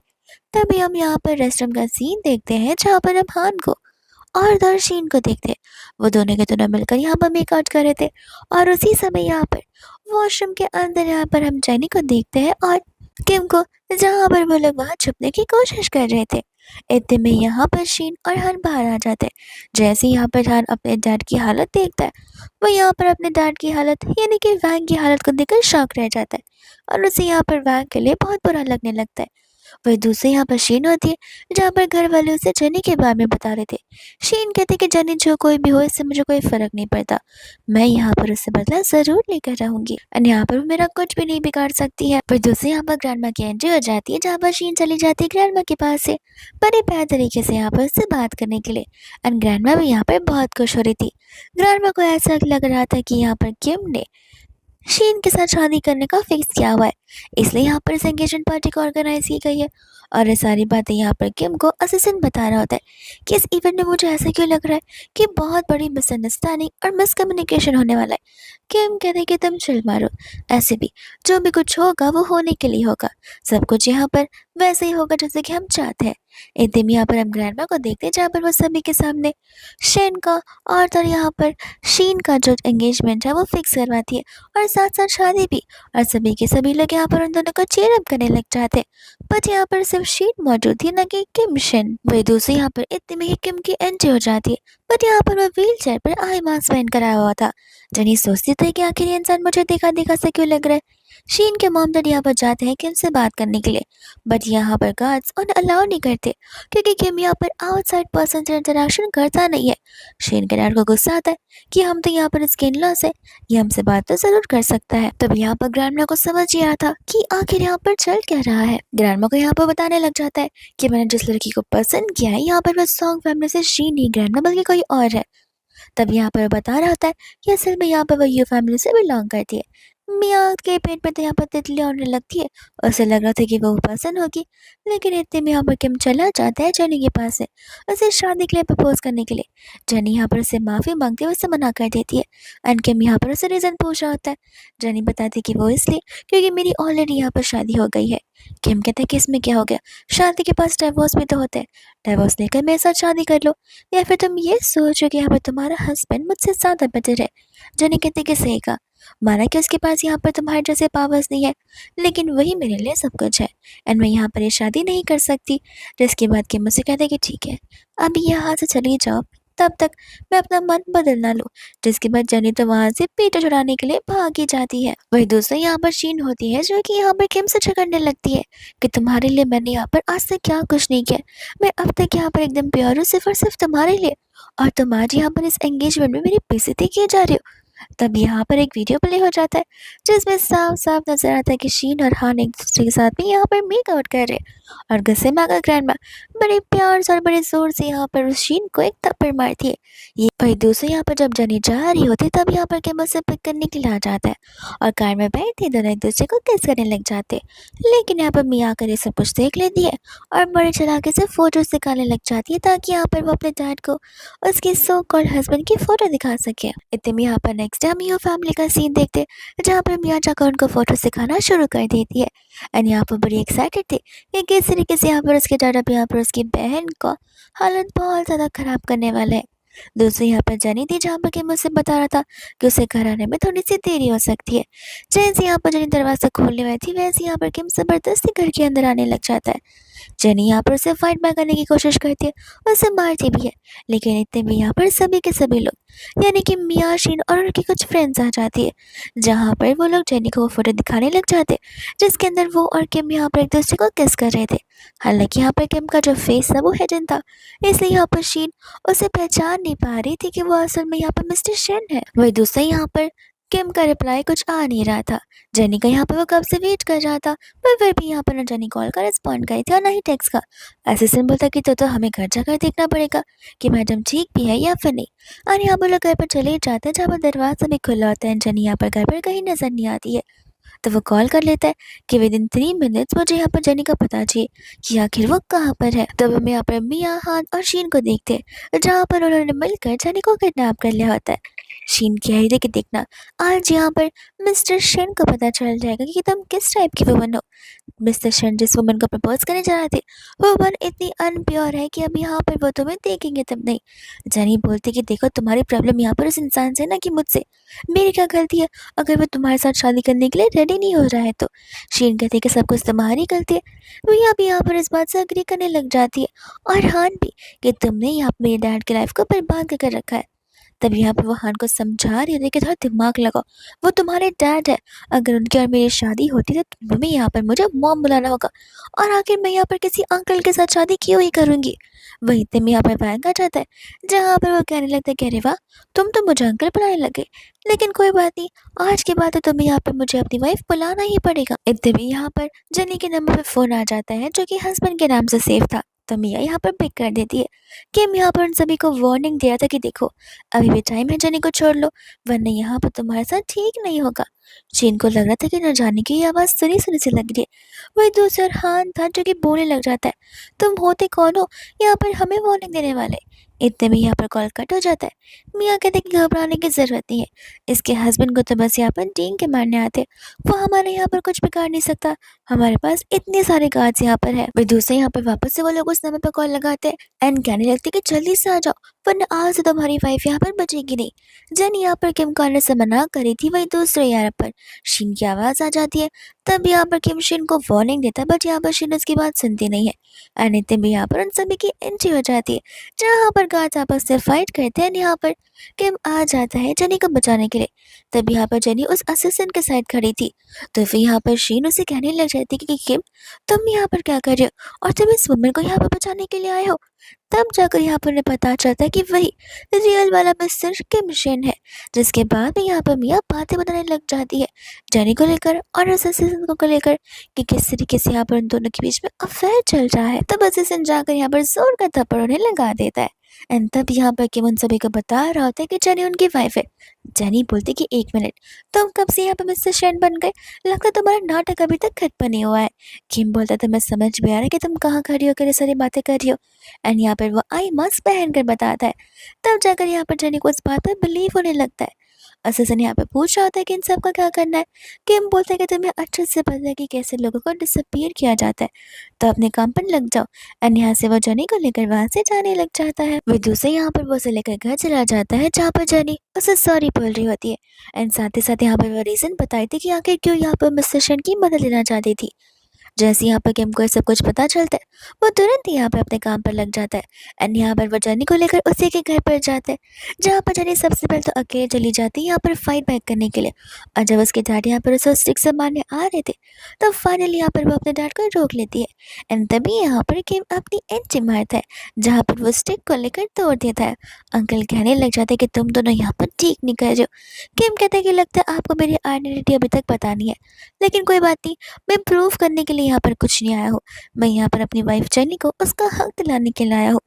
तभी हम यहाँ पर रेस्टोरेंट का सीन देखते हैं जहाँ पर हम हान को और दर्शीन को देखते हैं। वो दोनों के दोनों मिलकर यहाँ पर मेकआउट कर रहे थे और उसी समय यहाँ पर वॉशरूम के अंदर यहाँ पर हम जेनी को देखते हैं और किम को, जहाँ पर वो लोग वहाँ छुपने की कोशिश कर रहे थे। इतने में यहाँ पर शीन और हान बाहर आ जाते हैं। जैसे ही यहाँ पर हान अपने डैड की हालत देखता है, वो यहाँ पर अपने डैड की हालत यानी कि वैंग की हालत को देखकर शॉक रह जाता है और उसे यहाँ पर वैंग के लिए बहुत बुरा लगने लगता है। वही दूसरी यहाँ पर शीन होती है जहाँ पर घर वाले उसे जनी के बारे में बता रहे थे। शीन कहते कि जनी जो कोई भी हो, इससे मुझे कोई फर्क नहीं पड़ता, मैं यहाँ पर उससे बदला जरूर लेकर रहूंगी और यहाँ पर वो मेरा कुछ भी नहीं बिगाड़ सकती है। पर दूसरी यहाँ पर ग्रैंडमा की एंट्री हो जाती है जहाँ पर शीन चली जाती है ग्रैंडमा के पास से बड़े प्यार तरीके से यहाँ पर उससे बात करने के लिए। एंड ग्रैंडमा भी यहाँ पर बहुत खुश हो रही थी। ग्रैंडमा को ऐसा लग रहा था कि यहाँ पर किम ने शीन के साथ शादी करने का फिक्स किया हुआ है, इसलिए यहाँ पर इस एंगेजमेंट पार्टी को ऑर्गेनाइज की गई है। और ये सारी बातें यहाँ पर किम को असिस्टेंट बता रहा होता है कि इस इवेंट में मुझे ऐसा क्यों लग रहा है कि बहुत बड़ी मिसअंडरस्टैंडिंग और मिसकम्युनिकेशन होने वाला है। किम कहते हैं कि तुम चिल मारो, ऐसे भी जो भी कुछ होगा वो होने के लिए होगा, सब कुछ यहाँ पर वैसे ही होगा जैसे कि हम चाहते हैं। इतने में यहाँ पर हम ग्रैंडमा को देखते हैं जहाँ पर वो सभी के सामने शेन का और तो यहाँ पर शीन का जो एंगेजमेंट है वो फिक्स करवाती है और साथ साथ शादी भी। और सभी के सभी लोग यहाँ पर उन दोनों को चीयर अप करने लग जाते हैं। बट यहाँ पर सिर्फ शीन मौजूद थी, न कि किम शिन। वही दूसरी यहाँ पर इतने में ही किम की एंट्री हो जाती है। बट यहाँ पर वो व्हील चेयर पर आई मास्क पहन कर आया हुआ था। जनी सोचती थी कि आखिर ये इंसान मुझे देखा देखा सा क्यों लग रहा है। शीन के मॉम डैड यहाँ पर जाते हैं किम से बात करने के लिए, बट यहाँ पर गार्ड्स उन्हें अलाउ नहीं करते क्योंकि किम यहाँ पर आउटसाइड पर्सन से इंटरेक्शन करता नहीं है। शीन के डैड को गुस्सा आता है कि हम तो यहाँ पर इसके इन-लॉज है, ये हमसे बात तो जरूर कर सकता है। तब यहाँ पर ग्रैंडमा को समझ ही आया था कि आखिर यहाँ पर चल क्या रहा है। ग्रैंडमा को यहाँ पर बताने लग जाता है कि मैंने जिस लड़की को पसंद किया है यहाँ पर वह सॉन्ग फैमिली से शीन नहीं ग्रैंडमा बल्कि कोई और है। तब यहाँ पर बता रहा होता है कि असल में यहाँ पर वह यू फैमिली से बिलोंग करती है। मियाँ के पेट में तो यहाँ पर तितली आने लगती है, उसे लग रहा था कि वो पसंद होगी, लेकिन इतने में यहाँ पर किम चला जाता है जेनी के पास से उसे शादी के लिए प्रपोज करने के लिए। जेनी यहाँ पर उसे माफ़ी मांगते हुए उसे मना कर देती है एंड किम यहाँ पर उसे रीज़न पूछ रहा होता है। जेनी बताती है कि वो इसलिए क्योंकि मेरी ऑलरेडी यहाँ पर शादी हो गई है। किम कहते हैं कि इसमें क्या हो गया, शादी के पास डिवोर्स भी तो होता है, डिवोर्स लेकर मेरे साथ शादी कर लो, या फिर तुम ये सोचो कि यहाँ पर तुम्हारा हस्बैंड मुझसे ज़्यादा बेटर है। जेनी कहते कि सही कहा, माना कि उसके पास यहाँ पर तुम्हारे जैसे पावर्स नहीं है, लेकिन वही मेरे लिए सब कुछ है एंड मैं यहाँ पर ये शादी नहीं कर सकती। जिसके बाद कि मुझसे कहते कि ठीक है अभी यहाँ से चली जाओ, तब तक मैं अपना मन बदल ना लूँ। जिसके बाद जेनी तो वहाँ से पीछे छुड़ाने के लिए भागी जाती है। वही दूसरा यहाँ पर शीन होती है जो कि यहाँ पर किम से झगड़ने लगती है कि तुम्हारे लिए मैंने यहाँ पर आज तक क्या कुछ नहीं किया, मैं अब तक यहाँ पर एकदम प्योर हूँ सिर्फ और सिर्फ तुम्हारे लिए, और तुम आज यहाँ पर इस एंगेजमेंट में मेरी बेइज्जती किए जा रहे हो। तब यहाँ पर एक वीडियो प्ले हो जाता है जिसमें साफ साफ नजर आता है कि शीन और हान एक दूसरे के साथ में यहाँ पर मेकआउट कर रहे हैं और गुस्से में आकर ग्रैंडमा बड़े प्यार से और बड़े जोर से यहाँ पर उस शीन को एक थप्पड़ मारती है। ये भाई दूसरे यहाँ पर जब जनी जा रही होती तब यहाँ पर कैमरा से पिक करने के लिए आ जाता है और कार में बैठे दोनों एक दूसरे को किस करने लग जाते हैं। लेकिन यहाँ पर मिया आकर ये सब कुछ देख लेती है और बड़े चलाके से फोटोज निकालने लग जाती है ताकि यहाँ पर वो अपने डैड को उसके सो कॉल्ड हस्बैंड की फोटो दिखा सके। इतने में यहाँ पर नेक्स्ट टाइम यो फैमिली का सीन देखते जहाँ पर मियाँ जाकर उनको फोटो सिखाना शुरू कर देती है एंड यहाँ पर बड़ी एक्साइटेड थे कि किस तरीके से यहाँ पर उसके डैड अब यहाँ पर उसकी बहन को हालत बहुत ज़्यादा ख़राब करने वाले हैं। दूसरी यहाँ पर जेनी थी जहाँ पर किम उसे बता रहा था कि उसे घर आने में थोड़ी सी देरी हो सकती है। जैसे यहाँ पर जेनी दरवाज़ा खोलने वाली थी वैसे यहाँ पर किम ज़बरदस्ती घर के अंदर आने लग जाता है। जेनी यहाँ पर उसे फाइट बैक करने की कोशिश करती है और उसे मारती भी है, लेकिन इतने में यहाँ पर सभी के सभी लोग यानी कि मिया, शीन और उनकी कुछ फ्रेंड्स आ जाती है, जहाँ पर वो लोग जेनी को वो फोटो दिखाने लग जाते हैं जिसके अंदर वो और किम यहाँ पर एक दूसरे को किस कर रहे थे। हालांकि यहाँ पर किम का जो फेस था वो हिडन था, इसलिए यहाँ पर शीन उसे पहचान नहीं पा रही थी कि वो असल में यहाँ पर मिस्टर शेन है। वही दूसरा यहाँ पर किम का रिप्लाई कुछ आ नहीं रहा था। जेनी का यहाँ पर वो कब से वेट कर रहा था, पर फिर भी यहाँ पर ना जेनी कॉल का रिस्पॉन्ड करी थी और ना ही टेक्स्ट का। ऐसे सिंपल था कि तो हमें घर जाकर देखना पड़ेगा कि मैडम ठीक भी है या फिर नहीं। और यहाँ पर लोग घर पर चले जाते हैं जहाँ पर दरवाजा भी खुला होता है। जेनी यहाँ पर घर पर कहीं नजर नहीं आती है, तो वो कॉल कर लेता है कि विद इन 3 मिनट्स मुझे यहाँ पर जेनी का पता चाहिए कि आखिर वो कहाँ पर है। तब हमें यहाँ पर मिया, हान और शीन को देखते हैं जहाँ पर उन्होंने मिलकर जेनी को किडनैप कर लिया होता है। शीन कह रही थी कि देखना, आज यहाँ पर मिस्टर शेन को पता चल जाएगा कि तुम किस टाइप की वुमन हो। मिस्टर शन जिस वुमन को प्रपोज करने जा रहे थे वो वुमन इतनी अनप्योर है कि अब यहाँ पर वो तुम्हें देखेंगे तब नहीं। जनी बोलती कि देखो तुम्हारी प्रॉब्लम यहाँ पर उस इंसान से ना कि मुझसे, मेरी क्या गलती है अगर वो तुम्हारे साथ शादी करने के लिए रेडी नहीं हो रहा है तो। शीन कहती है कि सब कुछ तुम्हारी गलती है। मिया भी यहाँ पर इस बात से अग्री करने लग जाती है, और हान भी कि तुमने यहाँ पर मेरे डैड की लाइफ को बर्बाद कर रखा है। तब यहाँ पर वो हान को समझा रही थी कि थोड़ा दिमाग लगाओ, वो तुम्हारे डैड है, अगर उनकी और मेरी शादी होती तो तुम्हें यहाँ पर मुझे मॉम बुलाना होगा, और आखिर मैं यहाँ पर किसी अंकल के साथ शादी क्यों ही करूँगी। वहीं तब यहाँ पर बैंक आ जाता है जहाँ पर वो कहने लगता है कि अरे वाह, तुम तो मुझे अंकल बुलाने लगे, लेकिन कोई बात नहीं, आज के बाद तो तुम्हें यहाँ पर मुझे अपनी वाइफ बुलाना ही पड़ेगा। इतने में यहाँ पर जनी के नंबर पर फ़ोन आ जाता है जो कि हस्बैंड के नाम से सेव था। तो मिया यहाँ पर पिक कर देती है कि हम यहाँ पर उन सभी को वार्निंग दिया था कि देखो अभी भी टाइम है जनी को छोड़ लो, वरना यहाँ पर तुम्हारे साथ ठीक नहीं होगा। शीन को लग रहा था कि न जाने की ये आवाज़ सुनी सुनी सी लग रही है। वही दूसरा हान था जो कि बोलने लग जाता है, तुम होते कौन हो यहाँ पर हमें वार्निंग देने वाले। इतने में यहाँ पर कॉल कट हो जाता है। मियाँ कहते कि घबराने की ज़रूरत नहीं है, इसके हस्बैंड को तो बस यहाँ पर डींग के मारने आते, वो हमारे यहाँ पर कुछ बिगाड़ नहीं सकता, हमारे पास इतने सारे गार्ड्स यहाँ पर है। वही दूसरे यहाँ पर वापस से वो लोग उस नंबर पर कॉल लगाते हैं एंड कहने लगते कि जल्दी से आ जाओ, वरना आज से तुम्हारी वाइफ यहाँ पर बचेगी नहीं। जन यहाँ पर किम कॉर्नर से मना करी थी, वही दूसरे यहाँ पर शीन की आवाज़ आ जाती है। तब यहाँ पर किम शीन को वार्निंग देता है, बट यहाँ पर शीन उसकी बात सुनती नहीं है एंड इतने में यहाँ पर उन सभी की एंट्री हो जाती है जहाँ पर गार्ड्स आपस से फाइट करते हैं। यहाँ पर किम आ जाता है जेनी को बचाने के लिए। तब यहाँ पर जेनी उस असिस्टेंट के साइड खड़ी थी, तो फिर यहाँ पर शीन उसे कहने लग जाती है कि किम, तुम यहाँ पर क्या कर रहे हो और तुम इस वुमन को यहाँ पर बचाने के लिए आए हो। तब जाकर यहाँ पर उन्हें पता चलता है कि वही रियल वाला मिस्टर किम शेन है, जिसके बाद में यहाँ पर मिया बातें बताने लग जाती है जेनी को लेकर और उस असिस्टेंट को लेकर कि किस तरीके से यहाँ पर उन दोनों के बीच में अफेयर चल रहा है। तब असिस्टेंट जाकर यहाँ पर जोर का थप्पड़ उन्हें लगा देता है एंड तब यहाँ पर किम उन सभी को बता रहा होता है कि जेनी उनकी वाइफ है। जेनी बोलती कि 1 मिनट, तुम कब से यहाँ पर मिस्टर शेन बन गए, लगता है तुम्हारा नाटक अभी तक खत्म नहीं हुआ है। किम बोलता था मैं समझ भी आ रहा है कि तुम कहाँ खड़ी होकर ये सारी बातें कर रही हो, एंड यहाँ पर वो आई मास्क पहन कर बताता है। तब जाकर यहाँ पर जेनी को इस बात पर बिलीव होने लगता है। असिस्टेंट यहाँ पे पूछ रहा होता है कि इन सब का क्या करना है। किम बोलते हैं कि तुम्हें अच्छे से पता है कि कैसे लोगों को डिसअपीयर किया जाता है, तो अपने काम पर लग जाओ। एंड यहाँ से वो जेनी को लेकर वहाँ से जाने लग जाता है। वो दूसरे यहाँ पर वो उसे लेकर घर चला जाता है जहाँ पर जेनी उसे सॉरी बोल रही होती है एंड साथ ही साथ यहाँ पर वो रीज़न बताई थी कि आखिर क्यों यहाँ पर मिस्टर शन की मदद लेना चाहती थी। जैसे यहाँ पर किम को ये सब कुछ पता चलता है, वो तुरंत ही यहाँ पर अपने काम पर लग जाता है एंड यहाँ पर वो जेनी को लेकर उसी के घर पर जाता है, जहाँ पर जेनी सबसे पहले तो अकेले चली जाती है यहाँ पर फाइट बैक करने के लिए। और जब उसके डैड यहाँ पर उसे स्टिक से मारने आ रहे थे, तब फाइनली यहाँ पर वो अपने डैड को रोक लेती है एंड तभी यहाँ पर किम अपनी एंट्री मारता है जहाँ पर वो स्टिक को लेकर तोड़ देता है। अंकल कहने लग जाते हैं कि तुम दोनों यहाँ पर ठीक नहीं कर रहे हो। किम कहता है कि लगता है आपको मेरी आइडेंटिटी अभी तक पता नहीं है, लेकिन कोई बात नहीं, मैं प्रूव करने के लिए यहाँ पर कुछ नहीं आया हूँ, मैं यहाँ पर अपनी वाइफ जेनी को उसका हक दिलाने के लिए आया हूँ।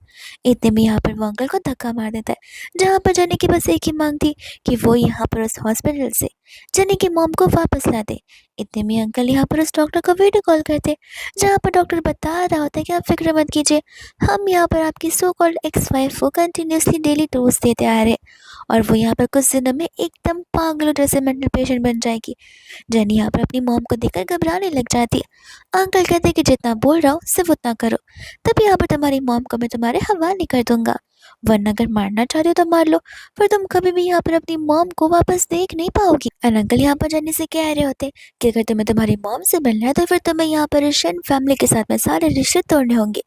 इतने में यहाँ पर वो अंकल को धक्का मार देता है जहाँ पर जेनी की बस एक ही मांग थी कि वो यहाँ पर उस हॉस्पिटल से जेनी की मॉम को वापस ला दे। इतने में अंकल यहाँ पर उस डॉक्टर को वीडियो कॉल करते जहाँ पर डॉक्टर बता रहा होता है कि आप फिक्र मत कीजिए, हम यहाँ पर आपकी सो कॉल्ड एक्स वाइफ को कंटिन्यूसली डेली डोज देते आ रहे और वो यहाँ पर कुछ दिनों में एकदम पागलों जैसे मेंटल पेशेंट बन जाएगी। जेनी यहाँ पर अपनी मॉम को देखकर घबराने लग जाती है। अंकल कहते हैं कि जितना बोल रहा हूँ सिर्फ उतना करो, तभी यहाँ पर तुम्हारी मॉम को मैं तुम्हारे हवाले कर दूंगा। वरना अगर मारना चाहते हो तो मार लो, फिर तुम कभी भी यहाँ पर अपनी मॉम को वापस देख नहीं पाओगी। एंड अंकल यहाँ पर जाने से कह रहे होते कि अगर तुम्हें तुम्हारी मॉम से मिलना है तो फिर तुम्हें यहाँ पर रशियन फैमिली के साथ में सारे रिश्ते तोड़ने होंगे।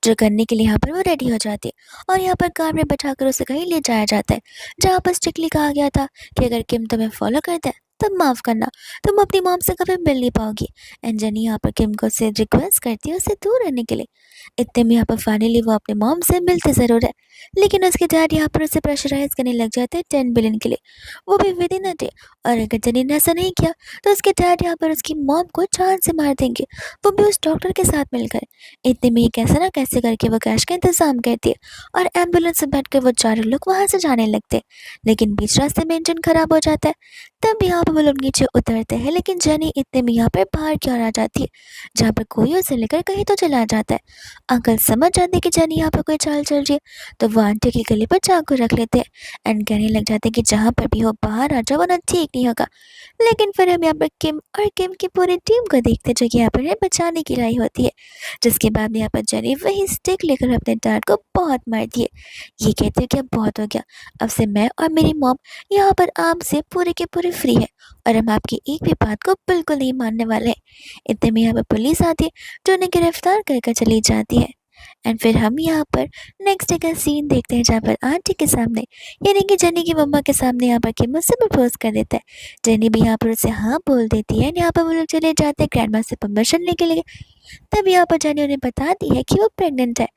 जो करने के लिए यहाँ पर वो रेडी हो जाती है और यहाँ पर कार में बैठाकर उसे कहीं ले जाया जाता है, जहाँ पर स्ट्रिक्टली कहा गया था कि अगर किम तुम्हें फॉलो करता है तब माफ़ करना, तुम अपनी मॉम से कभी मिल नहीं पाओगी। एंड जेनी यहाँ पर किम को से रिक्वेस्ट करती है उससे दूर रहने के लिए। इतने में यहाँ पर फाइनली वो अपने मॉम से मिलते ज़रूर है, लेकिन उसके डैड यहाँ पर उसे प्रेशराइज करने लग जाते हैं 10 बिलियन के लिए, वो भी विद इन अ डे। और अगर जेनी ने ऐसा नहीं किया तो उसके डैड यहाँ पर उसकी मॉम को जान से मार देंगे, वो भी उस डॉक्टर के साथ मिलकर। इतने में ही कैसे ना कैसे करके वो कैश का इंतजाम करती है और एम्बुलेंस से बैठकर वो चारों लोग वहाँ से जाने लगते हैं। लेकिन बीच रास्ते में इंजन खराब हो जाता है, तब यहाँ पर वो लोग नीचे उतरते हैं, लेकिन जेनी इतने में यहाँ पर बाहर की ओर आ जाती है, जहाँ पर कोई उसे लेकर कहीं तो चला जाता है। अंकल समझ जाते हैं कि जेनी यहाँ पर कोई चाल चल रही है, तो वो आंटी की गले पर चाकू रख लेते हैं एंड कहने लग जाते हैं कि जहाँ पर भी हो बाहर आ जाओ वरना ठीक नहीं होगा। लेकिन फिर हम यहाँ पर किम और किम की पूरी टीम को देखते हैं जो कि यहाँ पर इन्हें बचाने की लाई होती है, जिसके बाद यहाँ पर जेनी वही स्टिक लेकर अपने डैड को बहुत मारती है। ये कहते हैं कि अब बहुत हो गया, अब से मैं और मेरी मॉम यहाँ पर आपसे पूरे के पूरे फ्री है और हम आपकी एक भी बात को बिल्कुल नहीं मानने वाले हैं। इतने में यहाँ पर पुलिस आती है जो उन्हें गिरफ्तार कर चली जाती है। एंड फिर हम यहाँ पर नेक्स्ट डे का सीन देखते हैं जहाँ पर आंटी के सामने, यानी कि जेनी की मम्मा के सामने यहाँ पर किम उससे प्रपोज कर देता है। जेनी भी यहाँ पर उसे हाँ बोल देती है। यहाँ पर वो लोग चले जाते हैं ग्रैंडमा से परमिशन लेने के लिए। तब यहाँ पर जेनी उन्हें बताती है कि वो प्रेग्नेंट है।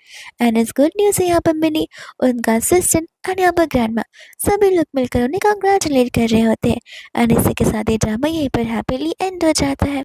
एंड इस गुड न्यूज़ है यहाँ पर मिनी, उनका असिस्टेंट एंड यहाँ पर ग्रैंडमा सभी लोग मिलकर उन्हें कंग्रेचुलेट कर रहे होते हैं। एंड इसी के साथ ये ड्रामा यहीं पर हैप्पीली एंड हो जाता है।